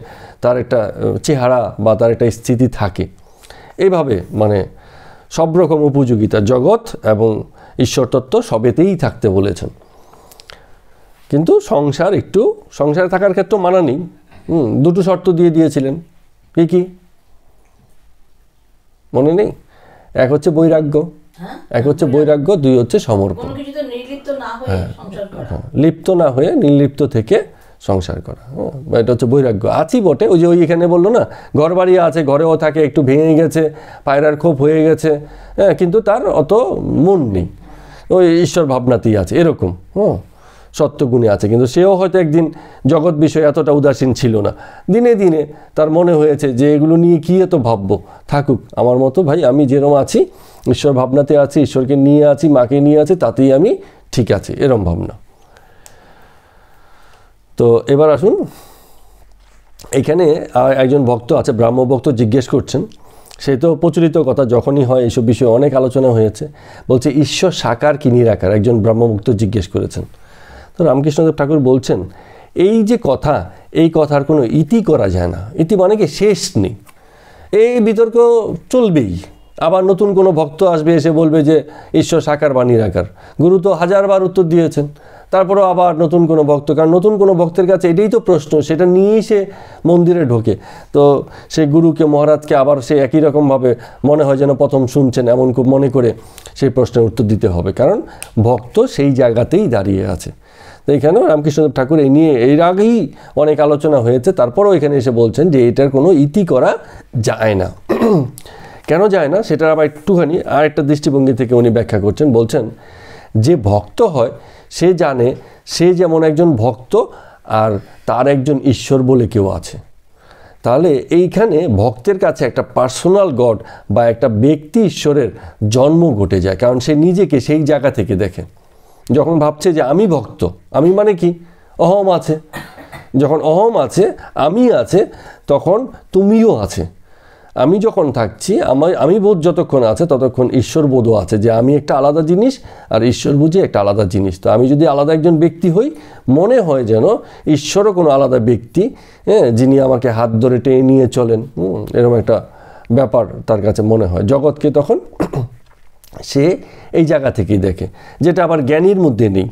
[SPEAKER 1] তার একটা চেহারা বা তার একটা স্থিতি থাকে। এইভাবে মানে সব রকম উপযোগিতা জগৎ এবং ঈশ্বর তত্ত্ব সবেতেই থাকতে বলেছেন। কিন্তু সংসারে থাকার ক্ষেত্রে মানা নেই। দুটো শর্ত দিয়ে দিয়েছিলেন, কি মনে নেই? এক হচ্ছে বৈরাগ্য, দুই হচ্ছে সমর্পণ। লিপ্ত না হয়ে নির্লিপ্ত থেকে সংসার করা, এটা হচ্ছে বৈরাগ্য। আছি বটে, ওই যে এখানে বললো না ঘর বাড়ি আছে, ঘরেও থাকে, একটু ভেঙে গেছে, পায়রার খোপ হয়ে গেছে, হ্যাঁ কিন্তু তার অত মন নেই, ওই ঈশ্বর ভাবনাতেই আছে, এরকম সত্যগুণে আছে। কিন্তু সেও হয়তো একদিন জগৎ বিষয়ে এতটা উদাসীন ছিল না। দিনে দিনে তার মনে হয়েছে যে এগুলো নিয়ে কী এত ভাববো, থাকুক আমার মতো, ভাই আমি যেরকম আছি ঈশ্বর ভাবনাতে আছি, ঈশ্বরকে নিয়ে আছি, মাকে নিয়ে আছি, তাতেই আমি ঠিক আছি, এরম ভাবনা। তো এবার আসুন, এখানে একজন ভক্ত আছে, ব্রাহ্ম ভক্ত, জিজ্ঞেস করছেন, সে তো প্রচলিত কথা, যখনই হয় এইসব বিষয়ে অনেক আলোচনা হয়েছে। বলছে ঈশ্বর সাকার কি নিরাকার? একজন ব্রাহ্মভক্ত জিজ্ঞেস করেছেন। তো রামকৃষ্ণদেব ঠাকুর বলছেন এই যে কথা, এই কথার কোনো ইতি করা যায় না। ইতি মানে কি? শেষ নেই, এই বিতর্ক চলবেই। আবার নতুন কোনো ভক্ত আসবে, এসে বলবে যে ঈশ্বর সাকার বা নিরাকার। গুরু তো হাজারবার উত্তর দিয়েছেন, তারপরেও আবার নতুন কোনো ভক্ত, কারণ নতুন কোনো ভক্তের কাছে এটাই তো প্রশ্ন, সেটা নিয়েই সে মন্দিরে ঢোকে। তো সেই গুরুকে, মহারাজকে আবার সে একই রকমভাবে মনে হয় যেন প্রথম শুনছেন, এমন মনে করে সেই প্রশ্নের উত্তর দিতে হবে, কারণ ভক্ত সেই জায়গাতেই দাঁড়িয়ে আছে। তো এখানেও রামকৃষ্ণদেব ঠাকুর এই নিয়ে এর আগেই অনেক আলোচনা হয়েছে, তারপরেও এখানে এসে বলছেন যে এটার কোনো ইতি করা যায় না। কেন যায় না সেটা আবার একটুখানি আর একটা দৃষ্টিভঙ্গি থেকে উনি ব্যাখ্যা করছেন। বলছেন যে ভক্ত হয় সে জানে সে যেমন একজন ভক্ত আর তার একজন ঈশ্বর বলে কেউ আছে। তাহলে এইখানে ভক্তের কাছে একটা পার্সোনাল গড বা একটা ব্যক্তি ঈশ্বরের জন্ম ঘটে যায়, কারণ সে নিজেকে সেই জায়গা থেকে দেখে। যখন ভাবছে যে আমি ভক্ত, আমি মানে কি? অহম আছে। যখন অহম আছে, আমি আছে, তখন তুমিও আছে। আমি যখন থাকছি, আমি বোধ যতক্ষণ আছে ততক্ষণ ঈশ্বর বোধও আছে, যে আমি একটা আলাদা জিনিস আর ঈশ্বর বুঝি একটা আলাদা জিনিস। তো আমি যদি আলাদা একজন ব্যক্তি হই, মনে হয় যেন ঈশ্বরও কোনো আলাদা ব্যক্তি, যিনি আমাকে হাত ধরে টেনে নিয়ে চলেন, এরকম একটা ব্যাপার তার কাছে মনে হয়। জগৎকে তখন সে এই জায়গা থেকেই দেখে, যেটা আবার জ্ঞানীর মধ্যে নেই।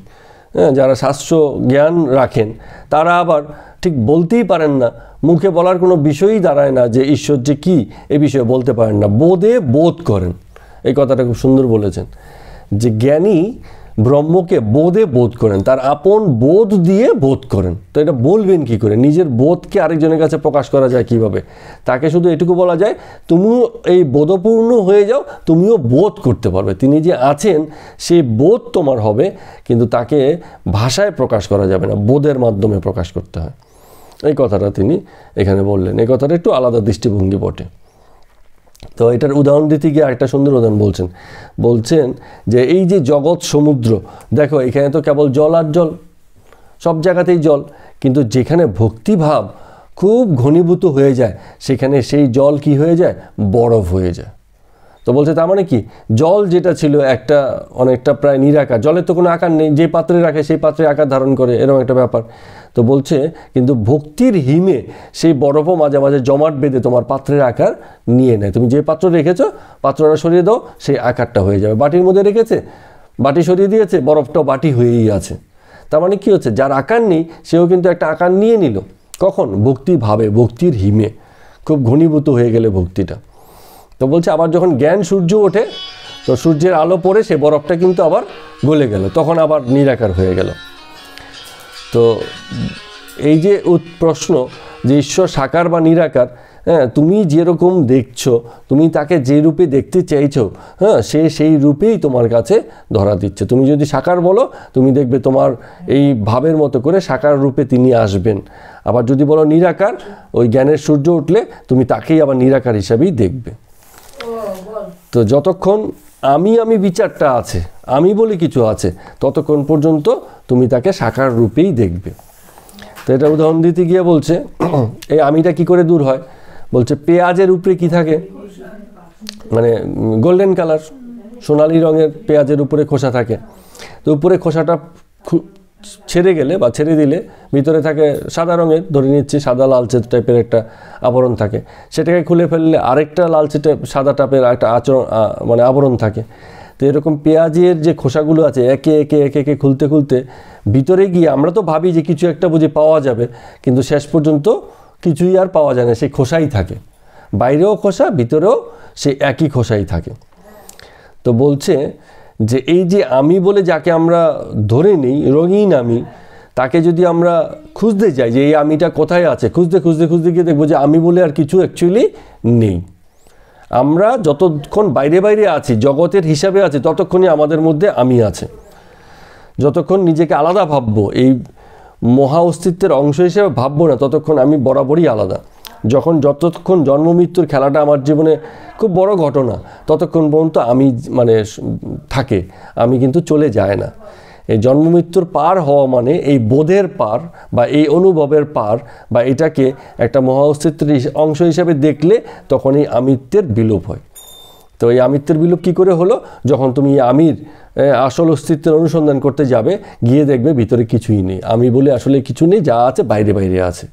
[SPEAKER 1] যারা শাস্ত্র জ্ঞান রাখেন তারা আবার ঠিক বলতেই পারেন না, মুখে বলার কোনো বিষয়ই দাঁড়ায় না যে ঈশ্বর যে কী এ বিষয়ে বলতে পারেন না, বোধে বোধ করেন। এই কথাটা খুব সুন্দর বলেছেন, যে জ্ঞানী ব্রহ্মকে বোধে বোধ করেন, তার আপন বোধ দিয়ে বোধ করেন। তো এটা বলবেন কি করে? নিজের বোধকে আরেকজনের কাছে প্রকাশ করা যায় কিভাবে? তাকে শুধু এটুকু বলা যায়, তুমিও এই বোধপূর্ণ হয়ে যাও, তুমিও বোধ করতে পারবে। তিনি যে আছেন সেই বোধ তোমার হবে, কিন্তু তাকে ভাষায় প্রকাশ করা যাবে না, বোধের মাধ্যমে প্রকাশ করতে হয়। এই কথাটা তিনি এখানে বললেন। এই কথাটা একটু আলাদা দৃষ্টিভঙ্গি বটে। তো এটার উদাহরণ দিতে গিয়ে আরেকটা সুন্দর উদাহরণ বলছেন যে এই যে জগৎ সমুদ্র, দেখো এখানে তো কেবল জল আর জল, সব জায়গাতেই জল, কিন্তু যেখানে ভক্তিভাব খুব ঘনীভূত হয়ে যায় সেখানে সেই জল কি হয়ে যায়? বরফ হয়ে যায়। তো বলছে তার মানে কি, জল যেটা ছিল একটা অনেকটা প্রায় নিরাকার, জলের তো কোনো আকার নেই, যে পাত্রে রাখে সেই পাত্রে আকার ধারণ করে, এরকম একটা ব্যাপার। তো বলছে কিন্তু ভক্তির হিমে সেই বরফও মাঝে মাঝে জমাট বেঁধে তোমার পাত্রের আকার নিয়ে নেয়। তুমি যে পাত্র রেখেছো, পাত্রটা সরিয়ে দাও, সেই আকারটা হয়ে যাবে। বাটির মধ্যে রেখেছে, বাটি সরিয়ে দিয়েছে, বরফটাও বাটি হয়েই আছে। তার মানে কি হচ্ছে, যার আকার নেই সেও কিন্তু একটা আকার নিয়ে নিল। কখন? ভক্তি ভাবে, ভক্তির হিমে খুব ঘনীভূত হয়ে গেলে ভক্তিটা। তো বলছে আবার যখন জ্ঞান সূর্য ওঠে, তো সূর্যের আলো পড়ে সে বরফটা কিন্তু আবার গলে গেল, তখন আবার নিরাকার হয়ে গেল। তো এই যে প্রশ্ন যে ঈশ্বর সাকার বা নিরাকার, হ্যাঁ, তুমি যেরকম দেখছো, তুমি তাকে যে রূপে দেখতে চাইছো, হ্যাঁ, সে সেই রূপেই তোমার কাছে ধরা দিচ্ছে। তুমি যদি সাকার বলো, তুমি দেখবে তোমার এই ভাবের মতো করে সাকার রূপে তিনি আসবেন। আবার যদি বলো নিরাকার, ওই জ্ঞানের সূর্য উঠলে তুমি তাকেই আবার নিরাকার হিসাবেই দেখবে। তো যতক্ষণ আমি বিচারটা আছে, আমি বলে কিছু আছে, ততক্ষণ পর্যন্ত তুমি তাকে সাকার রূপেই দেখবে। তো এটা উদাহরণ দিতে গিয়ে বলছে এই আমিটা কি করে দূর হয়? বলছে পেঁয়াজের উপরে কি থাকে, মানে গোল্ডেন কালার, সোনালি রঙের পেঁয়াজের উপরে খোসা থাকে। তো উপরে খোসাটা ছেড়ে গেলে বা ছেড়ে দিলে ভিতরে থাকে সাদা রঙের, ধরে নিচ্ছি সাদা লালচে টাইপের একটা আবরণ থাকে। সেটাকে খুলে ফেললে আরেকটা লালচে সাদা টাইপের একটা মানে আবরণ থাকে। তো এরকম পেঁয়াজের যে খোসাগুলো আছে একে একে একে একে খুলতে খুলতে ভিতরে গিয়ে আমরা তো ভাবি যে কিছু একটা বুঝি পাওয়া যাবে, কিন্তু শেষ পর্যন্ত কিছুই আর পাওয়া যায় না, সেই খোসাই থাকে। বাইরেও খোসা, ভিতরেও সেই একই খোসাই থাকে। তো বলছে যে এই যে আমি বলে যাকে আমরা ধরে নিই, রঙিন আমি, তাকে যদি আমরা খুঁজতে যাই যে এই আমিটা কোথায় আছে, খুঁজতে খুঁজতে খুঁজতে গিয়ে দেখবো যে আমি বলে আর কিছু অ্যাকচুয়ালি নেই। আমরা যতক্ষণ বাইরে বাইরে আছি, জগতের হিসাবে আছি, ততক্ষণই আমাদের মধ্যে আমি আছে। যতক্ষণ নিজেকে আলাদা ভাববো, এই মহা অস্তিত্বের অংশ হিসেবে ভাববো না, ততক্ষণ আমি বরাবরই আলাদা। যতক্ষণ জন্ম মৃত্যুর খেলাটা আমার জীবনে খুব বড় ঘটনা, ততক্ষণ পর্যন্ত আমি মানে থাকে, আমি কিন্তু চলে যায় না। এই জন্ম মৃত্যুর পার হওয়া মানে এই বোধের পার বা এই অনুভবের পার, বা এটাকে একটা মহা অস্তিত্বের অংশ হিসেবে দেখলে তখন এই আমিত্বের বিলোপ হয়। তো এই আমিত্বের বিলোপ কী করে হলো? যখন তুমি আমির আসল অস্তিত্বের অনুসন্ধান করতে যাবে, গিয়ে দেখবে ভিতরে কিছুই নেই, আমি বলে আসলে কিছু নেই, যা আছে বাইরে বাইরে আছে।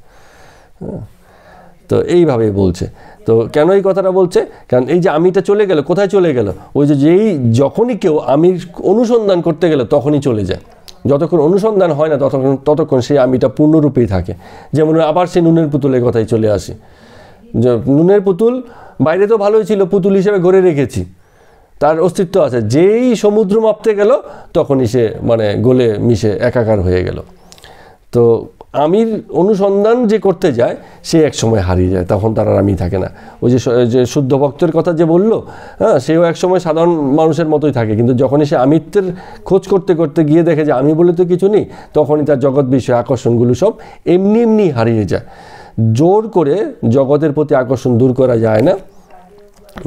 [SPEAKER 1] তো এইভাবেই বলছে। তো কেন এই কথাটা বলছে? কারণ এই যে আমিটা চলে গেল, কোথায় চলে গেল? ওই যে যখনই কেউ আমির অনুসন্ধান করতে গেলে তখনই চলে যায়। যতক্ষণ অনুসন্ধান হয় না ততক্ষণ সেই আমিটা পূর্ণরূপেই থাকে। যেমন আবার সেই নুনের পুতুলের কথাই চলে আসি, যে নুনের পুতুল বাইরে তো ভালোই ছিল, পুতুল হিসেবে গড়ে রেখেছি, তার অস্তিত্ব আছে। যেই সমুদ্র মাপতে গেল তখনই সে মানে গলে মিশে একাকার হয়ে গেল। তো আমির অনুসন্ধান যে করতে যায় সে এক সময় হারিয়ে যায়, তখন তার আর আমি থাকে না। ওই যে শুদ্ধ ভক্তের কথা যে বললো, হ্যাঁ, সেও এক সময় সাধারণ মানুষের মতোই থাকে, কিন্তু যখনই সে আমিত্বের খোঁজ করতে করতে গিয়ে দেখে যে আমি বলে তো কিছু নেই, তখনই তার জগৎ বিষয় আকর্ষণগুলো সব এমনি এমনি হারিয়ে যায়। জোর করে জগতের প্রতি আকর্ষণ দূর করা যায় না,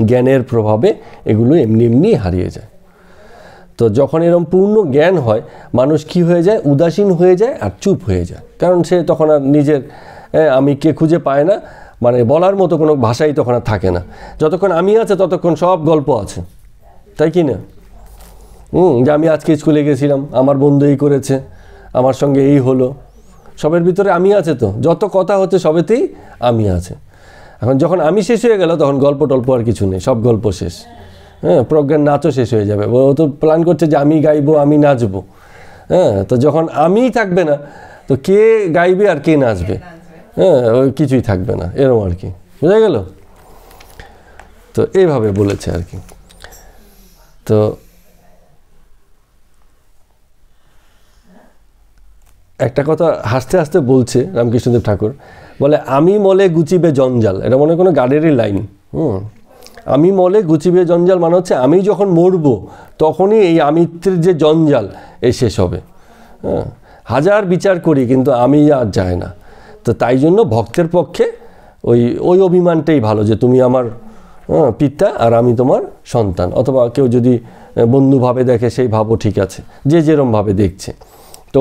[SPEAKER 1] জ্ঞানের প্রভাবে এগুলো এমনি এমনি হারিয়ে যায়। তো যখন এরকম পূর্ণ জ্ঞান হয়, মানুষ কি হয়ে যায়? উদাসীন হয়ে যায় আর চুপ হয়ে যায়। কারণ সে তখন আর নিজের আমি কে খুঁজে পায় না, মানে বলার মতো কোনো ভাষাই তখন আর থাকে না। যতক্ষণ আমি আছে ততক্ষণ সব গল্প আছে, তাই কি না? যে আমি আজকে স্কুলে গেছিলাম, আমার বন্ধু এই করেছে, আমার সঙ্গে এই হলো, সবের ভিতরে আমি আছে। তো যত কথা হচ্ছে সবেতেই আমি আছে। এখন যখন আমি শেষ হয়ে গেল তখন গল্প টল্প আর কিছু নেই, সব গল্প শেষ। হ্যাঁ, প্রজ্ঞার নাচও শেষ হয়ে যাবে। ও তো প্ল্যান করছে যে আমি গাইবো, আমি নাচবো। হ্যাঁ, তো যখন আমিই থাকবে না, তো কে গাইবে আর কে নাচবে? হ্যাঁ, ওই কিছুই থাকবে না, এরকম আর কি। বুঝা গেল? তো এইভাবে বলেছে আর কি। তো একটা কথা হাসতে হাসতে বলছে রামকৃষ্ণদেব ঠাকুর, বলে আমি মলে গুচিবে জঞ্জাল, এটা মনে কোনো গাড়িরই লাইন। আমি মলে গুচিবে জঞ্জাল মানে হচ্ছে আমি যখন মরবো তখনই এই আমিত্বের যে জঞ্জাল এই শেষ হবে। হাজার বিচার করি কিন্তু আমি আর যায় না। তো তাই জন্য ভক্তের পক্ষে ওই অভিমানটাই ভালো যে তুমি আমার পিতা আর আমি তোমার সন্তান, অথবা কেউ যদি বন্ধুভাবে দেখে সেই ভাবও ঠিক আছে, যে যেরমভাবে দেখছে। তো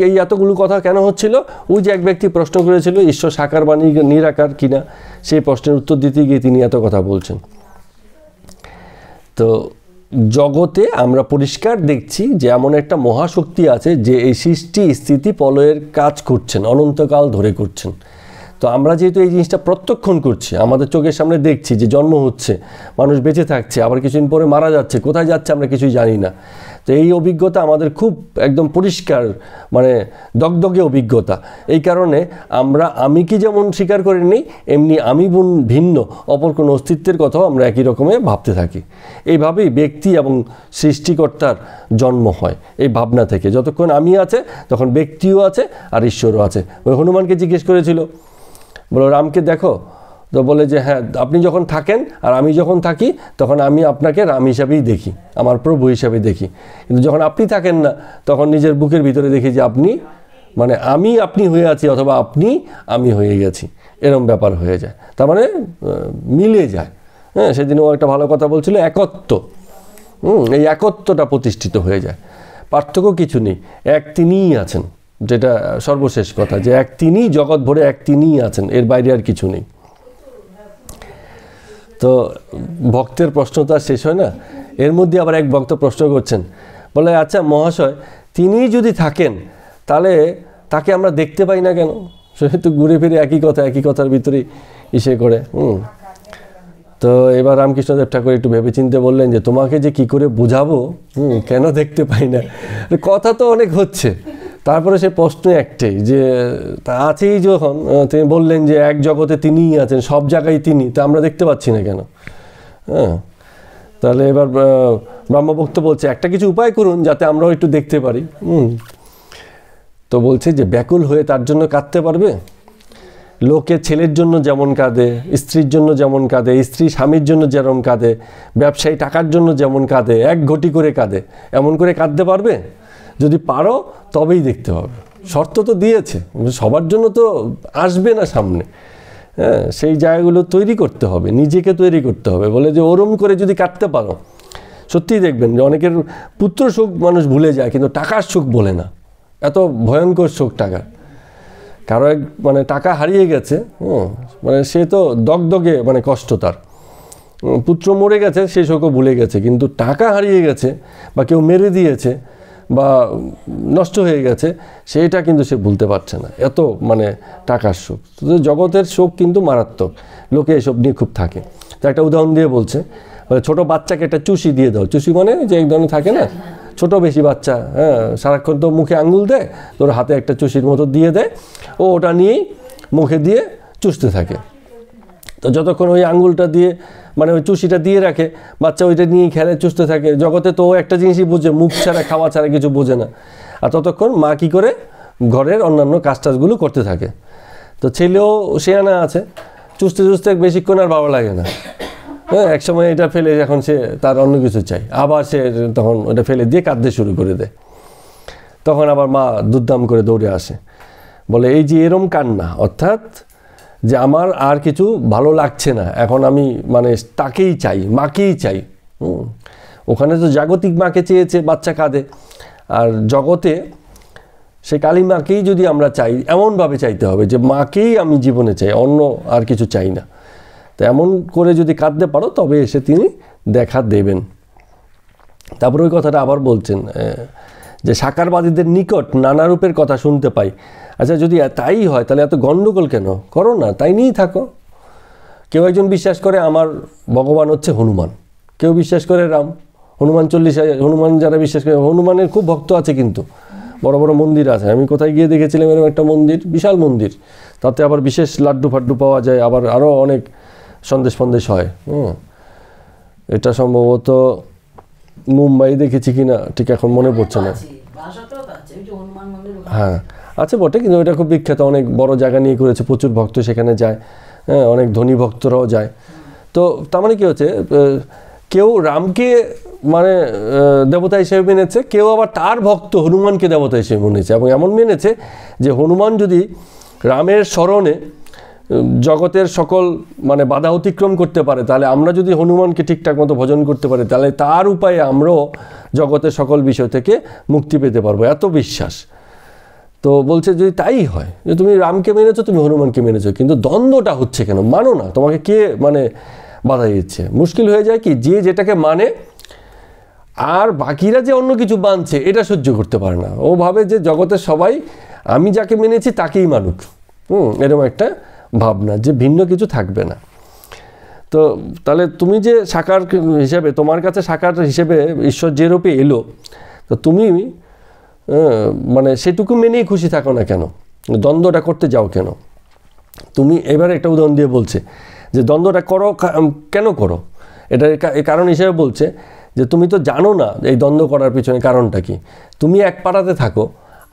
[SPEAKER 1] এই এতগুলো কথা কেন হচ্ছিল? ওই যে এক ব্যক্তি প্রশ্ন করেছিল ঈশ্বর সাকার বা নিরাকার কিনা, সেই প্রশ্নের উত্তর দিতে গিয়ে তিনি এত কথা বলছেন। তো জগতে আমরা পরিষ্কার দেখছি যে এমন একটা মহাশক্তি আছে যে এই সৃষ্টি স্থিতি প্রলয়ের কাজ করছেন, অনন্তকাল ধরে করছেন। তো আমরা যেহেতু এই জিনিসটা প্রত্যক্ষণ করছি, আমাদের চোখের সামনে দেখছি যে জন্ম হচ্ছে, মানুষ বেঁচে থাকছে, আবার কিছুদিন পরে মারা যাচ্ছে, কোথায় যাচ্ছে আমরা কিছুই জানি না। তো এই অভিজ্ঞতা আমাদের খুব একদম পরিষ্কার, মানে দগদগে অভিজ্ঞতা। এই কারণে আমরা আমি কি যেমন স্বীকার করে নিই, এমনি আমি ভিন্ন অপর কোনো অস্তিত্বের কথাও আমরা একই রকমে ভাবতে থাকি। এইভাবেই ব্যক্তি এবং সৃষ্টিকর্তার জন্ম হয় এই ভাবনা থেকে। যতক্ষণ আমি আছে তখন ব্যক্তিও আছে আর ঈশ্বরও আছে। ওই হনুমানকে জিজ্ঞেস করেছিল, বলো রামকে দেখো, তো বলে যে হ্যাঁ আপনি যখন থাকেন আর আমি যখন থাকি তখন আমি আপনাকে রাম হিসাবেই দেখি, আমার প্রভু হিসাবে দেখি। কিন্তু যখন আপনি থাকেন না তখন নিজের বুকের ভিতরে দেখি যে আপনি মানে আমি আপনি হয়ে আছি, অথবা আপনি আমি হয়ে গেছি, এরম ব্যাপার হয়ে যায়। তার মানে মিলে যায়। হ্যাঁ, সেদিনও একটা ভালো কথা বলছিল, একত্ব। এই একত্বটা প্রতিষ্ঠিত হয়ে যায়, পার্থক্য কিছু নেই, এক তিনিই আছেন, যেটা সর্বশেষ কথা, যে এক তিনিই জগৎ ভরে, এক তিনিই আছেন, এর বাইরে আর কিছু নেই। তো ভক্তের প্রশ্ন তো আর শেষ হয় না। এর মধ্যে আবার এক ভক্ত প্রশ্ন করছেন, বলে আচ্ছা মহাশয়, তিনি যদি থাকেন তাহলে তাকে আমরা দেখতে পাই না কেন? সেহেতু ঘুরে ফিরে একই কথার ভিতরেই ইসে করে। তো এবার রামকৃষ্ণদেব ঠাকুর একটু ভেবেচিন্তে বললেন যে তোমাকে যে কি করে বুঝাবো, কেন দেখতে পাই না? কথা তো অনেক হচ্ছে, তারপরে সে প্রশ্ন একটাই যে তা আছেই যখন, তিনি বললেন যে এক জগতে তিনিই আছেন, সব জায়গায় তিনি, তা আমরা দেখতে পাচ্ছি না কেন? হ্যাঁ, তাহলে এবার ব্রহ্মভক্ত বলছে একটা কিছু উপায় করুন যাতে আমরাও একটু দেখতে পারি। তো বলছে যে ব্যাকুল হয়ে তার জন্য কাঁদতে পারবে? লোকে ছেলের জন্য যেমন কাঁদে, স্ত্রীর জন্য যেমন কাঁদে, স্ত্রী স্বামীর জন্য যেমন কাঁদে, ব্যবসায়ী টাকার জন্য যেমন কাঁদে, এক ঘটি করে কাঁদে, এমন করে কাঁদতে পারবে? যদি পারো তবেই দেখতে হবে। শর্ত তো দিয়েছে, সবার জন্য তো আসবে না সামনে। হ্যাঁ, সেই জায়গাগুলো তৈরি করতে হবে, নিজেকে তৈরি করতে হবে। বলে যে ওরম করে যদি কাটতে পারো, সত্যিই দেখবেন যে অনেকের পুত্র সুখ মানুষ ভুলে যায়, কিন্তু টাকার সুখ বলে না। এত ভয়ঙ্কর সুখ টাকার। কারো মানে টাকা হারিয়ে গেছে, মানে সে তো দগদগে মানে কষ্ট তার। পুত্র মরে গেছে সেই শোকও ভুলে গেছে, কিন্তু টাকা হারিয়ে গেছে বা কেউ মেরে দিয়েছে বা নষ্ট হয়ে গেছে সেইটা কিন্তু সে ভুলতে পারছে না। এত মানে টাকার শোক, জগতের শোক কিন্তু মারাত্মক। লোকে এসব নিয়ে খুব থাকে। তো একটা উদাহরণ দিয়ে বলছে, ছোটো বাচ্চাকে একটা চুষি দিয়ে দাও। চুষি মানে যে এক ধরনের থাকে না, ছোট বেশি বাচ্চা, হ্যাঁ, সারাক্ষণ তো মুখে আঙ্গুল দেয়, তোর হাতে একটা চুষির মতো দিয়ে দেয়, ও ওটা নিয়েই মুখে দিয়ে চুষতে থাকে। তো যতক্ষণ ওই আঙ্গুলটা দিয়ে মানে ওই চুষিটা দিয়ে রাখে, বাচ্চা ওইটা নিয়েই খেলে, চুষতে থাকে। জগতে তো ও একটা জিনিসই বোঝে, মুখ ছাড়া খাওয়া ছাড়া কিছু বোঝে না। আর ততক্ষণ মা কী করে ঘরের অন্যান্য কাজটাজগুলো করতে থাকে। তো ছেলেও শেয়ানা আছে, চুষতে চুষতে বেশিক্ষণ আর ভালো লাগে না। হ্যাঁ, একসময় এটা ফেলে এখন সে তার অন্য কিছু চাই, আবার সে তখন ওটা ফেলে দিয়ে কাঁদতে শুরু করে দেয়। তখন আবার মা দুধদাম করে দৌড়ে আসে, বলে এই যে এরম কান্না, অর্থাৎ যে আমার আর কিছু ভালো লাগছে না, এখন আমি মানে তাকেই চাই, মাকেই চাই। ওখানে তো জাগতিক মাকে চেয়েছে, বাচ্চা কাঁদে। আর জগতে সে কালী মাকেই যদি আমরা চাই, এমনভাবে চাইতে হবে যে মাকেই আমি জীবনে চাই, অন্য আর কিছু চাই না। তো এমন করে যদি কাঁদতে পারো তবে এসে তিনি দেখা দেবেন। তারপরে ওই কথাটা আবার বলছেন যে সাকারবাদীদের নিকট নানা রূপের কথা শুনতে পাই। আচ্ছা, যদি তাই হয় তাহলে এত গণ্ডগোল কেন? করো না, তাই নিয়েই থাকো। কেউ একজন বিশ্বাস করে আমার ভগবান হচ্ছে হনুমান, কেউ বিশ্বাস করে রাম। হনুমান 40,000, হনুমান যারা বিশ্বাস করে, হনুমানের খুব ভক্ত আছে, কিন্তু বড় বড় মন্দির আছে। আমি কোথায় গিয়ে দেখেছিলাম এরকম একটা মন্দির, বিশাল মন্দির, তাতে আবার বিশেষ লাড্ডু ফাড্ডু পাওয়া যায়, আবার আরও অনেক সন্দেশ ফন্দেশ হয়। এটা সম্ভবত মুম্বাই দেখেছি কিনা ঠিক এখন মনে পড়ছে না। হ্যাঁ আছে বটে, কিন্তু এটা খুব বিখ্যাত, অনেক বড় জায়গা নিয়ে করেছে, প্রচুর ভক্ত সেখানে যায়, হ্যাঁ অনেক ধনী ভক্তরাও যায়। তো তার মানে কী হচ্ছে, কেউ রামকে মানে দেবতা হিসেবে মেনেছে, কেউ আবার তার ভক্ত হনুমানকে দেবতা হিসেবে মেনেছে, এবং এমন মেনেছে যে হনুমান যদি রামের স্মরণে জগতের সকল মানে বাধা অতিক্রম করতে পারে, তাহলে আমরা যদি হনুমানকে ঠিকঠাক মতো ভজন করতে পারি, তাহলে তার উপায়ে আমরাও জগতের সকল বিষয় থেকে মুক্তি পেতে পারবো, এত বিশ্বাস। তো বলছে যদি তাই হয়, যে তুমি রামকে মেনেছো, তুমি হনুমানকে মেনেছো, কিন্তু দ্বন্দ্বটা হচ্ছে কেন? মানো না, তোমাকে কে মানে বাধা দিচ্ছে? মুশকিল হয়ে যায় কি, যে যেটাকে মানে আর বাকিরা যে অন্য কিছু মানছে এটা সহ্য করতে পারে না। ও ভাবে যে জগতের সবাই আমি যাকে মেনেছি তাকেই মানুক, এরকম একটা ভাবনা, যে ভিন্ন কিছু থাকবে না। তো তাহলে তুমি যে সাকার হিসেবে, তোমার কাছে সাকার হিসেবে ঈশ্বর যে রূপে এলো, তো তুমি মানে সেটুকু মেনেই খুশি থাকো না কেন? দ্বন্দ্বটা করতে যাও কেন? তুমি এবার একটা উদাহরণ দিয়ে বলছে যে দ্বন্দ্বটা করো কেন করো, এটার কারণ হিসেবে বলছে যে তুমি তো জানো না এই দ্বন্দ্ব করার পিছনে কারণটা কি। তুমি এক পাড়াতে থাকো,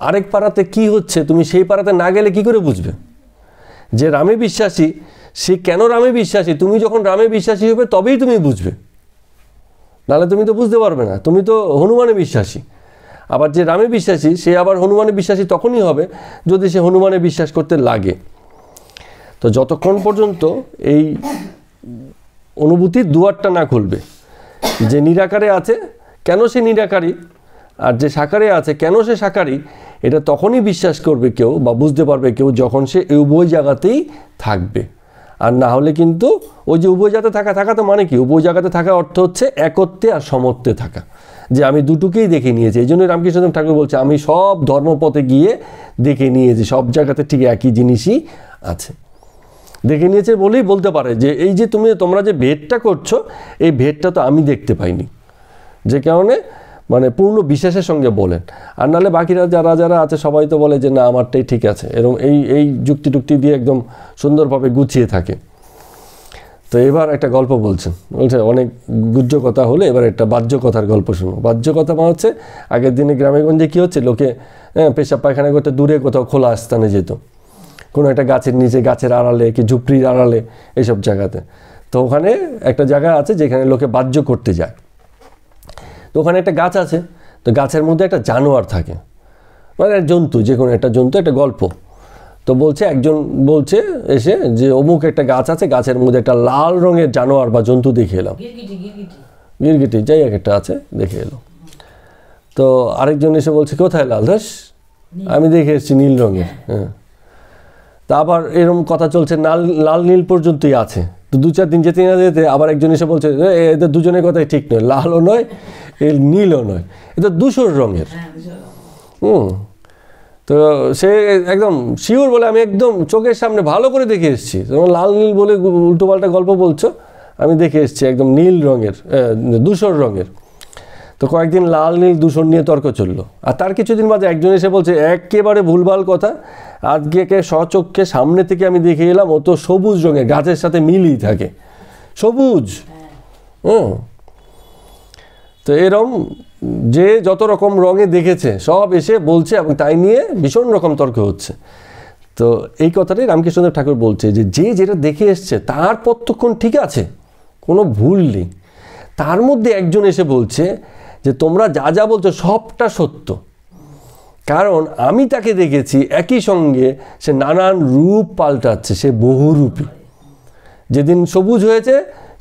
[SPEAKER 1] আরেক পাড়াতে কি হচ্ছে তুমি সেই পাড়াতে না গেলে কি করে বুঝবে? যে রামে বিশ্বাসী সে কেন রামে বিশ্বাসী, তুমি যখন রামে বিশ্বাসী হবে তবেই তুমি বুঝবে, নাহলে তুমি তো বুঝতে পারবে না। তুমি তো হনুমানে বিশ্বাসী, আবার যে রামে বিশ্বাসী সে আবার হনুমানে বিশ্বাসী তখনই হবে যদি সে হনুমানে বিশ্বাস করতে লাগে। তো যতক্ষণ পর্যন্ত এই অনুভূতির দুয়ারটা না খুলবে, যে নিরাকারে আছে কেন সে নিরাকারী, আর যে সাকারে আছে কেন সে সাকারী, এটা তখনই বিশ্বাস করবে কেউ বা বুঝতে পারবে কেউ যখন সে এই উভয় জায়গাতেই থাকবে। আর না হলে কিন্তু ওই যে উভয় জায়গাতে থাকা তো মানে কি, উভয় জায়গাতে থাকা অর্থ হচ্ছে একত্বে আর সমত্বে থাকা, যে আমি দুটোকেই দেখে নিয়েছি। এই জন্য রামকৃষ্ণ ঠাকুর বলছে আমি সব ধর্মপথে গিয়ে দেখে নিয়েছি, সব জায়গাতে ঠিক একই জিনিসই আছে। দেখে নিয়েছে বলেই বলতে পারে যে এই যে তোমরা যে ভেদটা করছো, এই ভেদটা তো আমি দেখতে পাইনি, যে কারণে মানে পূর্ণ বিশ্বাসের সঙ্গে বলেন। আর নাহলে বাকিরা যারা আছে সবাই তো বলে যে না আমারটাই ঠিক আছে, এরকম এই যুক্তি টুক্তি দিয়ে একদম সুন্দরভাবে গুছিয়ে থাকে। তো এবার একটা গল্প বলছে অনেক গুহ্য কথা হলে এবার একটা বাহ্য কথার গল্প শুনো। বাহ্য কথা মানে হচ্ছে আগের দিনে গ্রামে গঞ্জে কী হচ্ছে, লোকে পেশাব পায়খানা করতে দূরে কোথাও খোলা স্থানে যেত, কোনো একটা গাছের নিচে, গাছের আড়ালে কি ঝুপড়ির আড়ালে, এইসব জায়গাতে। তো ওখানে একটা জায়গা আছে যেখানে লোকে বাহ্য করতে যায়। তো ওখানে একটা গাছ আছে, তো গাছের মধ্যে একটা জানোয়ার থাকে, মানে জন্তু, যে কোনো একটা জন্তু, একটা গল্প। তো বলছে একজন বলছে এসে যে অমুক একটা গাছ আছে, গাছের মধ্যে একটা লাল রঙের জানোয়ার বা জন্তু দেখে এলাম, গিরগিটি যাই একটা আছে দেখে এলো। তো আরেকজন এসে বলছে কোথায় লাল? ধাস আমি দেখে এসেছি নীল রঙের। হ্যাঁ, তা আবার এরকম কথা চলছে, লাল নীল পর্যন্তই আছে। তো 2-4 দিন যেতে না যেতে আবার একজন এসে বলছে এদের দুজনের কথাই ঠিক নয়, লালও নয় এর নীলও নয়, এটা ধূসর রঙের। তো সে একদম শিওর বলে আমি একদম চোখের সামনে ভালো করে দেখে এসেছি, তোমার লাল নীল বলে উল্টোপাল্টা গল্প বলছো, আমি দেখে এসেছি একদম নীল রঙের, ধূসর রঙের। তো কয়েকদিন লাল নীল ধূসর নিয়ে তর্ক চললো। আর তার কিছুদিন বাদে একজন এসে বলছে একেবারে ভুলভাল কথা, আজকে স্বচক্ষে সামনে থেকে আমি দেখে এলাম ও তো সবুজ রঙের, গাছের সাথে মিলই থাকে, সবুজ। তো এরম যে যত রকম রঙে দেখেছে সব এসে বলছে, এবং তাই নিয়ে ভীষণ রকম তর্ক হচ্ছে। তো এই কথাটাই রামকৃষ্ণদেব ঠাকুর বলছে যে যেটা দেখে এসছে তার প্রত্যক্ষণ ঠিক আছে, কোনো ভুল নেই। তার মধ্যে একজন এসে বলছে যে তোমরা যা বলছো সবটা সত্য, কারণ আমি তাকে দেখেছি একই সঙ্গে সে নানান রূপ পাল্টাচ্ছে, সে বহুরূপী। যেদিন সবুজ হয়েছে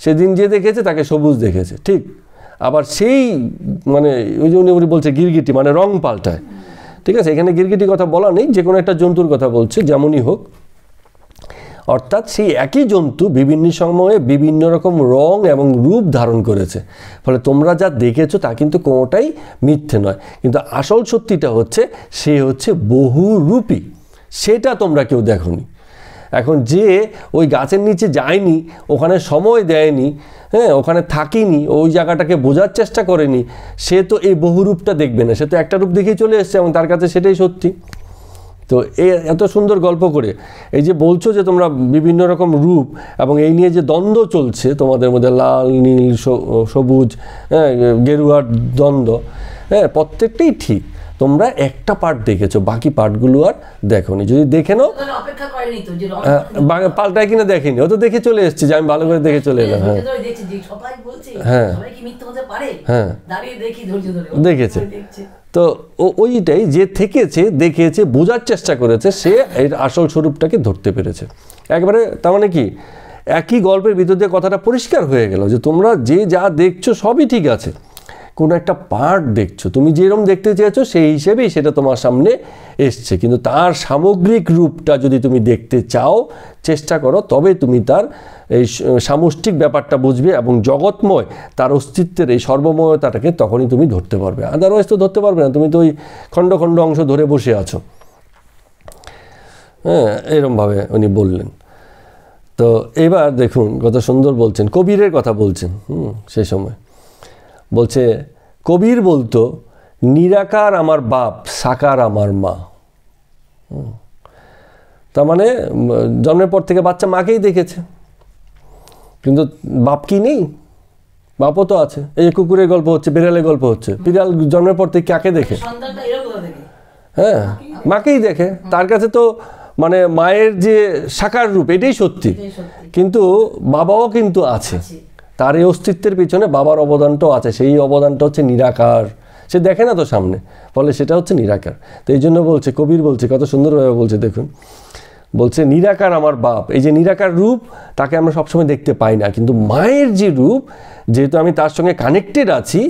[SPEAKER 1] সেদিন যে দেখেছে তাকে সবুজ দেখেছে, ঠিক। আবার সেই মানে ওই জন্য উনি বলছে গিরগিটি মানে রং পাল্টায়, ঠিক আছে। এখানে গিরগিটির কথা বলা নেই, যে কোনো একটা জন্তুর কথা বলছে, যেমনই হোক। অর্থাৎ সেই একই জন্তু বিভিন্ন সময়ে বিভিন্ন রকম রং এবং রূপ ধারণ করেছে, ফলে তোমরা যা দেখেছো তা কিন্তু কোনোটাই মিথ্যে নয়। কিন্তু আসল সত্যিটা হচ্ছে সে হচ্ছে বহুরূপী, সেটা তোমরা কেউ দেখোনি। এখন যে ওই গাছের নিচে যায়নি, ওখানে সময় দেয়নি, হ্যাঁ, ওখানে থাকিনি, ওই জায়গাটাকে বোঝার চেষ্টা করেনি, সে তো এই বহুরূপটা দেখবে না, সে তো একটা রূপ দেখেই চলে এসছে এবং তার কাছে সেটাই সত্যি। তো এত সুন্দর গল্প করে এই যে বলছো যে তোমরা বিভিন্ন রকম রূপ, এবং এই নিয়ে যে দ্বন্দ্ব চলছে তোমাদের মধ্যে, লাল নীল সবুজ, হ্যাঁ, গেরুয়ার দ্বন্দ্ব, হ্যাঁ, প্রত্যেকটাই ঠিক। তোমরা একটা পার্ট দেখেছো, বাকি পার্টগুলো আর দেখোনি। যদি দেখে নাও,
[SPEAKER 2] অপেক্ষা করেনি তো যে
[SPEAKER 1] পাল্টায় কিনা দেখেনি, ও তো দেখে চলে এসছে যে আমি ভালো করে দেখে চলে এলাম। হ্যাঁ
[SPEAKER 2] সবাই বলছে
[SPEAKER 1] হ্যাঁ
[SPEAKER 2] সবাই কি মিথ্যে হতে পারে,
[SPEAKER 1] হ্যাঁ
[SPEAKER 2] দাঁড়িয়ে দেখি ধৈর্য ধরে
[SPEAKER 1] দেখেছে।
[SPEAKER 2] দেখছে।
[SPEAKER 1] তো ওইটাই যে থেকেছে, দেখেছে, বোঝার চেষ্টা করেছে, সে এর আসল স্বরূপটাকে ধরতে পেরেছে একবারে। তার মানে কি, একই গল্পের ভিতর দিয়ে কথাটা পরিষ্কার হয়ে গেল যে তোমরা যে যা দেখছো সবই ঠিক আছে, কোনো একটা পার্ট দেখছো, তুমি যেরকম দেখতে চেয়েছো সেই হিসেবেই সেটা তোমার সামনে এসছে, কিন্তু তার সামগ্রিক রূপটা যদি তুমি দেখতে চাও, চেষ্টা করো, তবে তুমি তার এই সামষ্টিক ব্যাপারটা বুঝবে এবং জগৎময় তার অস্তিত্বের এই সর্বময়তাটাকে তখনই তুমি ধরতে পারবে। আদারওয়াইজ তো ধরতে পারবে না, তুমি তো ওই খণ্ড খণ্ড অংশ ধরে বসে আছো। হ্যাঁ, এরমভাবে উনি বললেন। তো এবার দেখুন কত সুন্দর বলছেন, কবিরের কথা বলছেন। সেই সময় বলছে, কবির বলতো নিরাকার আমার বাপ, সাকার আমার মা। তার মানে জন্মের পর থেকে বাচ্চা মাকেই দেখেছে, কিন্তু বাপ কি নেই? বাপও তো আছে। এই কুকুরের গল্প হচ্ছে, বিড়ালের গল্প হচ্ছে, বিড়াল জন্মের পর থেকে কাকে দেখে? হ্যাঁ, মাকেই দেখে। তার কাছে তো মানে মায়ের যে সাকার রূপ এটাই সত্যি, কিন্তু বাবাও কিন্তু আছে। তার এই অস্তিত্বের পিছনে বাবার অবদানটাও আছে, সেই অবদানটা হচ্ছে নিরাকার, সে দেখে না তো সামনে, ফলে সেটা হচ্ছে নিরাকার। তো এই জন্য বলছে, কবির বলছে, কত সুন্দরভাবে বলছে দেখুন, বলছে নিরাকার আমার বাপ। এই যে নিরাকার রূপ, তাকে আমরা সবসময় দেখতে পাই না, কিন্তু মায়ের যে রূপ, যেহেতু আমি তার সঙ্গে কানেক্টেড আছি,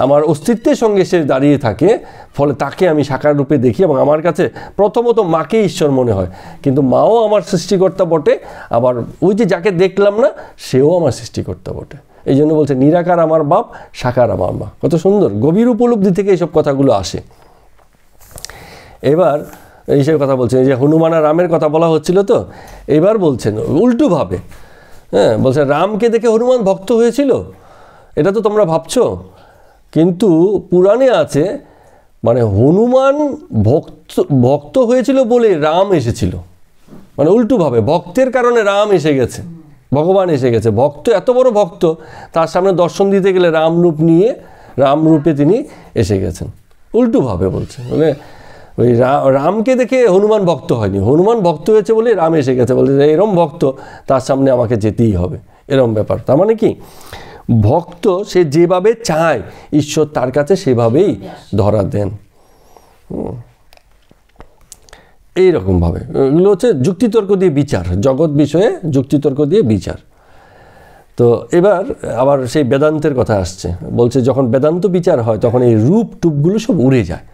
[SPEAKER 1] আমার অস্তিত্বের সঙ্গে সে দাঁড়িয়ে থাকে, ফলে তাকে আমি সাকার রূপে দেখি এবং আমার কাছে প্রথমত মাকে ঈশ্বর মনে হয়, কিন্তু মাও আমার সৃষ্টিকর্তা বটে, আবার ওই যে যাকে দেখলাম না সেও আমার সৃষ্টিকর্তা বটে। এই জন্য বলছে নিরাকার আমার বাপ, সাকার আমার মা। কত সুন্দর গভীর উপলব্ধি থেকে এইসব কথাগুলো আসে। এবার এইসব কথা বলছেন, এই যে হনুমান আর রামের কথা বলা হচ্ছিল, তো এবার বলছেন উল্টোভাবে। হ্যাঁ, বলছে রামকে দেখে হনুমান ভক্ত হয়েছিল, এটা তো তোমরা ভাবছো, কিন্তু পুরাণে আছে মানে হনুমান ভক্ত হয়েছিল বলে রাম এসেছিল, মানে উল্টোভাবে ভক্তের কারণে রাম এসে গেছে, ভগবান এসে গেছে। ভক্ত এত বড় ভক্ত, তার সামনে দর্শন দিতে গেলে রামরূপ নিয়ে, রামরূপে তিনি এসে গেছেন। উল্টোভাবে বলছে, মানে ওই রামকে দেখে হনুমান ভক্ত হয়নি, হনুমান ভক্ত হয়েছে বলে রাম এসে গেছে, বলে এরম ভক্ত, তার সামনে আমাকে যেতেই হবে, এরম ব্যাপার। তার মানে কি, ভক্ত সে যেভাবে চায় ঈশ্বর তার কাছে সেভাবেই ধরা দেন। এইরকমভাবে এগুলো হচ্ছে যুক্তিতর্ক দিয়ে বিচার, জগৎ বিষয়ে যুক্তিতর্ক দিয়ে বিচার। তো এবার আবার সেই বেদান্তের কথা আসছে, বলছে যখন বেদান্ত বিচার হয় তখন এই রূপ টুপগুলো সব উড়ে যায়,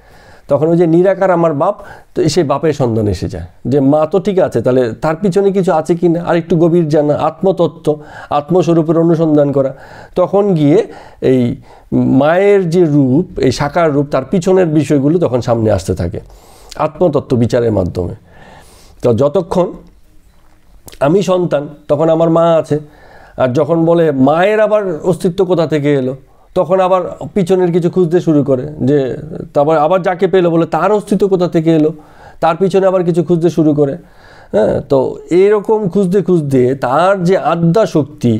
[SPEAKER 1] তখন ওই যে নিরাকার আমার বাপ, তো সেই বাপের সন্ধান এসে যায়, যে মা তো ঠিক আছে, তাহলে তার পিছনে কিছু আছে কি না, আর একটু গভীর জানা, আত্মতত্ত্ব, আত্মস্বরূপের অনুসন্ধান করা। তখন গিয়ে এই মায়ের যে রূপ, এই সাকার রূপ, তার পিছনের বিষয়গুলো তখন সামনে আসতে থাকে আত্মতত্ত্ব বিচারের মাধ্যমে। তো যতক্ষণ আমি সন্তান, তখন আমার মা আছে, আর যখন বলে মায়ের আবার অস্তিত্ব কোথা থেকে এলো, তখন আবার পিছনের কিছু খুঁজতে শুরু করে, যে তারপর আবার যাকে পেলো বলে তার অস্তিত্ব কোথা থেকে এলো, তার পিছনে আবার কিছু খুঁজতে শুরু করে। হ্যাঁ, তো এরকম খুঁজতে খুঁজতে তার যে আদ্যা শক্তি,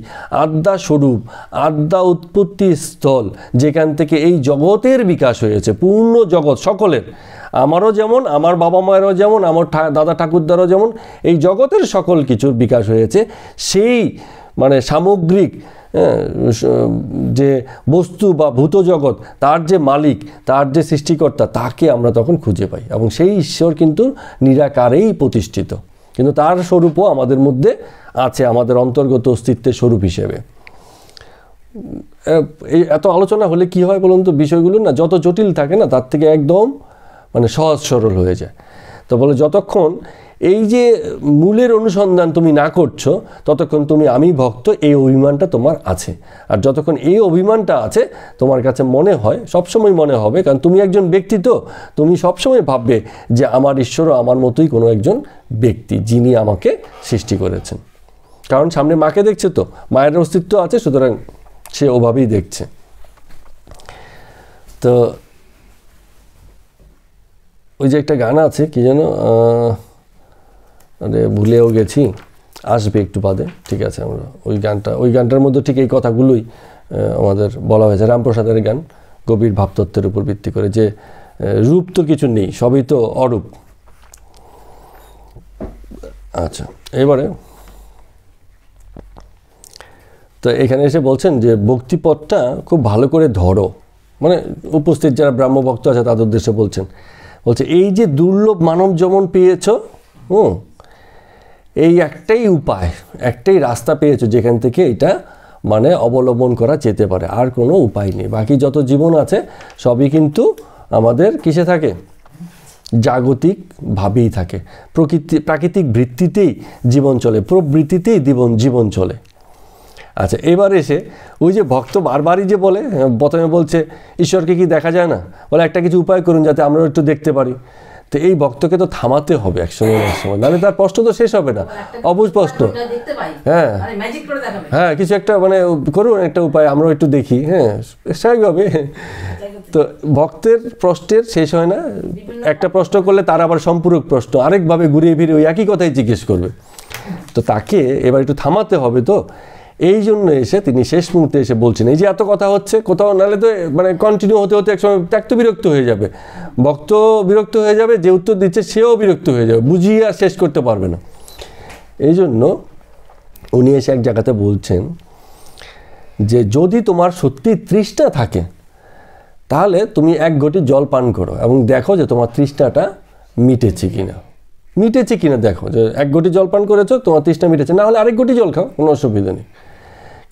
[SPEAKER 1] আদ্যা স্বরূপ, আদ্যা উৎপত্তি স্থল, যেখান থেকে এই জগতের বিকাশ হয়েছে, পূর্ণ জগৎ সকলের, আমারও যেমন, আমার বাবা মায়েরও যেমন, আমার দাদা ঠাকুরদারও যেমন, এই জগতের সকল কিছুর বিকাশ হয়েছে, সেই মানে সামগ্রিক যে বস্তু বা ভূত জগৎ, তার যে মালিক, তার যে সৃষ্টিকর্তা, তাকে আমরা তখন খুঁজে পাই, এবং সেই ঈশ্বর কিন্তু নিরাকারেই প্রতিষ্ঠিত, কিন্তু তার স্বরূপও আমাদের মধ্যে আছে, আমাদের অন্তর্গত অস্তিত্বের স্বরূপ হিসেবে। এই এত আলোচনা হলে কি হয় বলুন তো, বিষয়গুলো না যত জটিল থাকে না, তার থেকে একদম মানে সহজ সরল হয়ে যায়। তো বলে যতক্ষণ এই যে মূলের অনুসন্ধান তুমি না করছো, ততক্ষণ তুমি আমি ভক্ত এই অভিমানটা তোমার আছে, আর যতক্ষণ এই অভিমানটা আছে তোমার কাছে মনে হয়, সবসময় মনে হবে, কারণ তুমি একজন ব্যক্তি, তো তুমি সবসময় ভাববে যে আমার ঈশ্বরও আমার মতোই কোনো একজন ব্যক্তি, যিনি আমাকে সৃষ্টি করেছেন, কারণ সামনে মাকে দেখছে, তো মায়ের অস্তিত্ব আছে, সুতরাং সে ওভাবেই দেখছে। তো ওই যে একটা গান আছে কি যেন, আরে ভুলেও গেছি, আসবে একটু বাদে, ঠিক আছে, আমরা ওই গানটার মধ্যে ঠিক এই কথাগুলোই আমাদের বলা হয়েছে, রামপ্রসাদের গান, গভীর ভাবতত্ত্বের উপর ভিত্তি করে, যে রূপ তো কিছু নেই, সবই তো অরূপ। আচ্ছা, এবারে তো এখানে এসে বলছেন যে ভক্তিপথটা খুব ভালো করে ধরো, মানে উপস্থিত যারা ব্রাহ্মভক্ত আছে তাদের উদ্দেশ্যে বলছেন, বলছে এই যে দুর্লভ মানব যেমন পেয়েছ, এই একটাই উপায়, একটাই রাস্তা পেয়েছো যেখান থেকে এটা মানে অবলম্বন করা যেতে পারে, আর কোনো উপায় নেই। বাকি যত জীবন আছে সবই কিন্তু আমাদের কিসে থাকে, জাগতিক ভাবেই থাকে, প্রাকৃতিক বৃত্তিতেই জীবন চলে, প্রবৃত্তিতেই জীবন চলে। আচ্ছা, এবার এসে ওই যে ভক্ত বারবারই যে বলে, প্রথমে বলছে ঈশ্বরকে কি দেখা যায় না, বলে একটা কিছু উপায় করুন যাতে আমরাও একটু দেখতে পারি। তো এই ভক্তকে তো থামাতে হবে একসময়, নাহলে তার প্রশ্ন তো শেষ হবে না, অবুঝ প্রশ্ন। হ্যাঁ হ্যাঁ, কিছু একটা মানে করুন, একটা উপায় আমরাও একটু দেখি। হ্যাঁ, স্বাভাবিকভাবে। তো ভক্তের প্রশ্নের শেষ হয় না, একটা প্রশ্ন করলে তার আবার সম্পূরক প্রশ্ন আরেকভাবে ঘুরিয়ে ফিরে ওই একই কথাই জিজ্ঞেস করবে। তো তাকে এবার একটু থামাতে হবে। তো এই জন্য এসে তিনি শেষ মুহূর্তে এসে বলছেন, এই যে এত কথা হচ্ছে কোথাও, নাহলে তো মানে কন্টিনিউ হতে হতে একসময় ত্যাক্ত বিরক্ত হয়ে যাবে, ভক্ত বিরক্ত হয়ে যাবে, যে উত্তর দিচ্ছে সেও বিরক্ত হয়ে যাবে, বুঝিয়ে আর শেষ করতে পারবে না। এই জন্য উনি এসে এক জায়গাতে বলছেন যে যদি তোমার সত্যি তৃষ্ণা থাকে তাহলে তুমি এক ঘটি জল পান করো এবং দেখো যে তোমার তৃষ্ণাটা মিটেছে কিনা দেখো, যে এক ঘটি জল পান করেছো, তোমার তৃষ্ণা মিটেছে, না হলে আরেক ঘটি জল খাও, কোনো অসুবিধা নেই।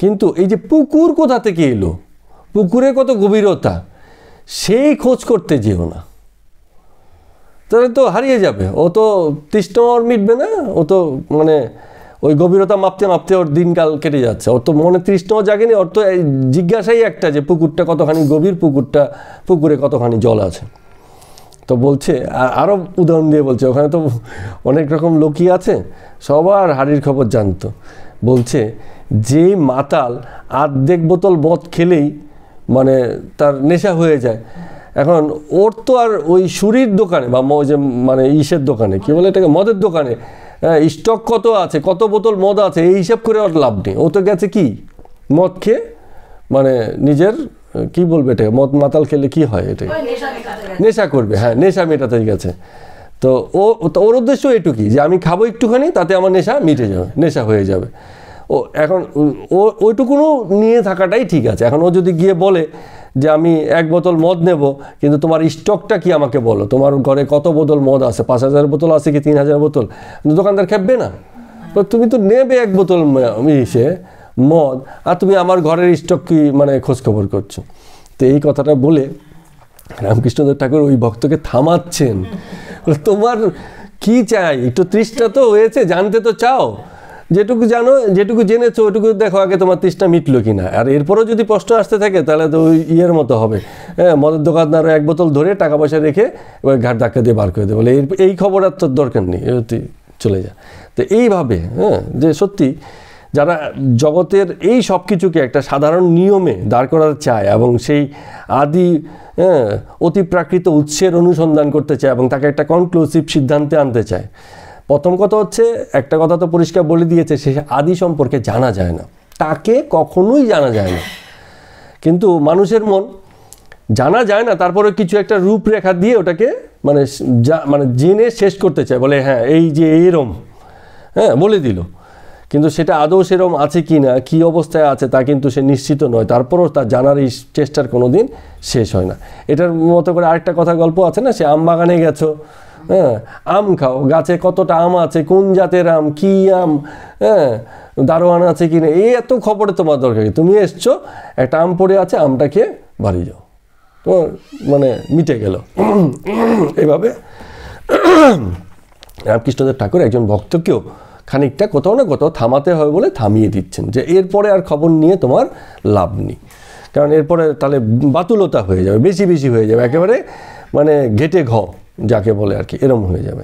[SPEAKER 1] কিন্তু এই যে পুকুর কোথা থেকে এলো, পুকুরে কত গভীরতা, সেই খোঁজ করতে যেও না, তাহলে তো হারিয়ে যাবে। ও তো তৃষ্ণা আর মিটবে না, ও তো মানে ওই গভীরতা মাপতে মাপতে ওর দিনকাল কেটে যাচ্ছে, ওর তো মনে তৃষ্ণাও জাগেনি, ওর তো এই জিজ্ঞাসাই একটা যে পুকুরটা কতখানি গভীর, পুকুরে কতখানি জল আছে। তো বলছে, আরও উদাহরণ দিয়ে বলছে, ওখানে তো অনেক রকম লোকই আছে, সবার হাড়ির খবর জানতো। বলছে যে মাতাল আর্ধেক বোতল মদ খেলেই মানে তার নেশা হয়ে যায়, এখন ওর তো আর ওই সুরির দোকানে বা যে মানে ইসের দোকানে, কী বলে এটাকে, মদের দোকানে স্টক কত আছে, কত বোতল মদ আছে, এই হিসাব করে ওর লাভ নেই। ও তো গেছে কি মদ খেয়ে মানে নিজের কি বলবে এটাকে, মদ মাতাল খেলে কি হয়, এটাকে নেশা করবে, হ্যাঁ নেশা মেটাতে গেছে। তো ওর উদ্দেশ্য এটুকুই যে আমি খাবো একটুখানি, তাতে আমার নেশা মিটে যাবে, নেশা হয়ে যাবে। ও এখন ওইটুকুনো নিয়ে থাকাটাই ঠিক আছে। এখন ও যদি গিয়ে বলে যে আমি এক বোতল মদ নেব, কিন্তু তোমার স্টকটা কি আমাকে বলো, তোমার ঘরে কত বোতল মদ আছে, 5,000 বোতল আছে কি 3,000 বোতল, দোকানদার খেপবে না। তো তুমি তো নেবে এক বোতল মদ, আর তুমি আমার ঘরের স্টক কি মানে খোঁজখবর করছো। তো এই কথাটা বলে রামকৃষ্ণদেব ঠাকুর ওই ভক্তকে থামাচ্ছেন, তোমার কি চাই, একটু তৃষ্ণা তো হয়েছে, জানতে তো চাও, যেটুকু জানো, যেটুকু জেনেছো ওইটুকু দেখো আগে তোমার তৃষ্ণা মিটলো কিনা। আর এরপরেও যদি প্রশ্ন আসতে থাকে তাহলে তো ওই ইয়ের মতো হবে, হ্যাঁ মদের দোকানদার এক বোতল ধরে টাকা পয়সা রেখে ওই ঘাট ধাক্কা দিয়ে বার করে দেবে, বলে এই খবর আর তোর দরকার নেই, তুই চলে যা। তো এইভাবে হ্যাঁ, যে সত্যি যারা জগতের এই সব কিছুকে একটা সাধারণ নিয়মে দাঁড় করাতে চায় এবং সেই আদি অতিপ্রাকৃত উৎসের অনুসন্ধান করতে চায় এবং তাকে একটা কনক্লুসিভ সিদ্ধান্তে আনতে চায়, প্রথম কথা হচ্ছে একটা কথা তো পরিষ্কার বলে দিয়েছে, সে আদি সম্পর্কে জানা যায় না, তাকে কখনোই জানা যায় না। কিন্তু মানুষের মন জানা যায় না, তারপরে কিছু একটা রূপরেখা দিয়ে ওটাকে মানে জেনে শেষ করতে চায়, বলে হ্যাঁ এই যে এরম, হ্যাঁ বলে দিল, কিন্তু সেটা আদৌ সেরম আছে কি না, কী অবস্থায় আছে তা কিন্তু সে নিশ্চিত নয়, তারপরও তার জানার এই চেষ্টার কোনো দিন শেষ হয় না। এটার মতো করে আরেকটা কথা গল্প আছে না, সে আম বাগানে গেছো, হ্যাঁ আম খাও, গাছে কতটা আম আছে, কোন জাতের আম, কী আম, হ্যাঁ দারোয়ান আছে কি না, এই এত খবরে তোমার দরকার, তুমি এসছো একটা আম পড়ে আছে, আমটা খেয়ে বাড়ি যাও, তোমার মানে মিটে গেল। এইভাবে রামকৃষ্ণদেব ঠাকুর একজন ভক্তকেও খানিকটা কোথাও না কোথাও থামাতে হবে বলে থামিয়ে দিচ্ছেন, যে এরপরে আর খবর নিয়ে তোমার লাভ নেই, কারণ এরপরে তাহলে বাতুলতা হয়ে যাবে, বেশি হয়ে যাবে, একেবারে মানে ঘেটে যাকে বলে আর কি, এরম হয়ে যাবে।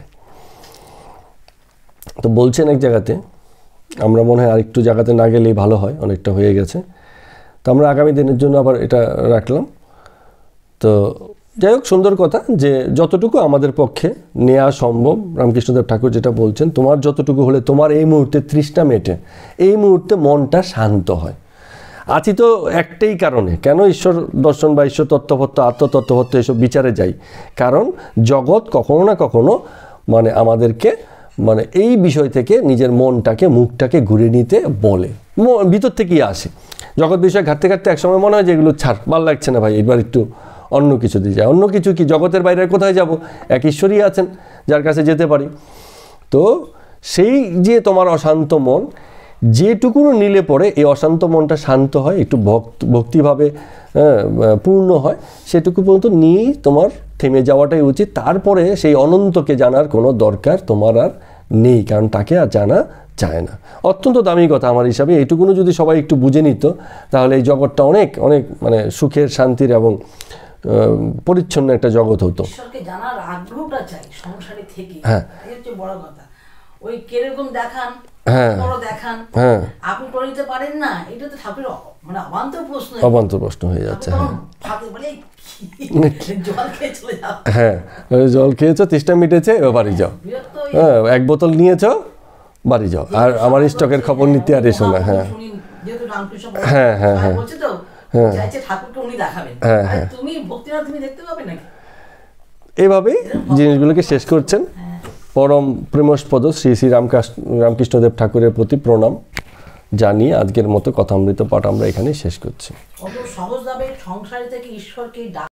[SPEAKER 1] তো বলছেন এক জায়গাতে, আমরা মনে হয় আরেকটু জায়গাতে না গেলেই ভালো হয়, অনেকটা হয়ে গেছে, তো আমরা আগামী দিনের জন্য আবার এটা রাখলাম। তো যাই হোক, সুন্দর কথা যে যতটুকু আমাদের পক্ষে নেওয়া সম্ভব, রামকৃষ্ণদেব ঠাকুর যেটা বলছেন, তোমার যতটুকু হলে তোমার এই মুহূর্তে তৃষ্ণা মেটে, এই মুহূর্তে মনটা শান্ত হয়। আছি তো একটাই কারণে, কেন ঈশ্বর দর্শন বা ঈশ্বর তত্ত্বপত্র আত্মতত্ত্বপত্র এসব বিচারে যাই, কারণ জগৎ কখনো না কখনো মানে আমাদেরকে মানে এই বিষয় থেকে নিজের মনটাকে মুখটাকে ঘুরে নিতে বলে, ভিতর থেকেই আসে। জগৎ বিষয় ঘাটতে ঘাটতে একসময় মনে হয় যে এগুলো ছাড়, ভালো লাগছে না ভাই, এবার একটু অন্য কিছু দিয়ে যায়। অন্য কিছু কি? জগতের বাইরে কোথায় যাব? এক ঈশ্বরই আছেন যার কাছে যেতে পারি। তো সেই যে তোমার অশান্ত মন, যেটুকুনো নিলে পরে এই অশান্ত মনটা শান্ত হয়, একটু ভক্তিভাবে পূর্ণ হয়, সেটুকু পর্যন্ত নিয়েই তোমার থেমে যাওয়াটাই উচিত। তারপরে সেই অনন্তকে জানার কোনো দরকার তোমার আর নেই, কারণ তাকে আর জানা যায় না। অত্যন্ত দামি কথা আমার হিসাবে। এইটুকুনো যদি সবাই একটু বুঝে নিত, তাহলে এই জগৎটা অনেক অনেক মানে সুখের, শান্তির এবং পরিচ্ছন্ন একটা জগৎ হতো।
[SPEAKER 2] ঈশ্বরকে জানার আগ্রহটা চাই সংসারে থেকে,
[SPEAKER 1] হ্যাঁ,
[SPEAKER 2] এই হচ্ছে বড় কথা। ওই কিরকম দেখান,
[SPEAKER 1] হ্যাঁ,
[SPEAKER 2] বড় দেখান,
[SPEAKER 1] হ্যাঁ,
[SPEAKER 2] আপনি করে নিতে পারেন না, এটা তো ঠাকুরের মানে অবান্তর প্রশ্ন,
[SPEAKER 1] অবান্তর প্রশ্ন হয়ে যাচ্ছে। হ্যাঁ,
[SPEAKER 2] ফাঁকে বলে জল খেয়ে চলে যাও।
[SPEAKER 1] হ্যাঁ, জল খেয়েছো, তেষ্টা মিটেছে, এবার বাড়ি যাও।
[SPEAKER 2] বিরক্ত
[SPEAKER 1] হ্যাঁ, এক বোতল নিয়েছো, বাড়ি যাও, আর আমার স্টকের খবর নিতে আর এসো না। হ্যাঁ,
[SPEAKER 2] যেহেতু রামকৃষ্ণ
[SPEAKER 1] হ্যাঁ, হ্যাঁ, হ্যাঁ,
[SPEAKER 2] বলছে তো, চাইছে ঠাকুরকে উনি দেখাবেন, আর তুমি ভক্তিরা তুমি দেখতে পাবে নাকি?
[SPEAKER 1] এইভাবেই জিনিসগুলোকে শেষ করছেন। পরম প্রেমস্পদ শ্রী শ্রী রামকৃষ্ণদেব ঠাকুরের প্রতি প্রণাম জানিয়ে আজকের মতো কথামৃত পাঠ আমরা এখানেই শেষ করছি।
[SPEAKER 2] অত সহজভাবে সংসারে থেকে ঈশ্বরকে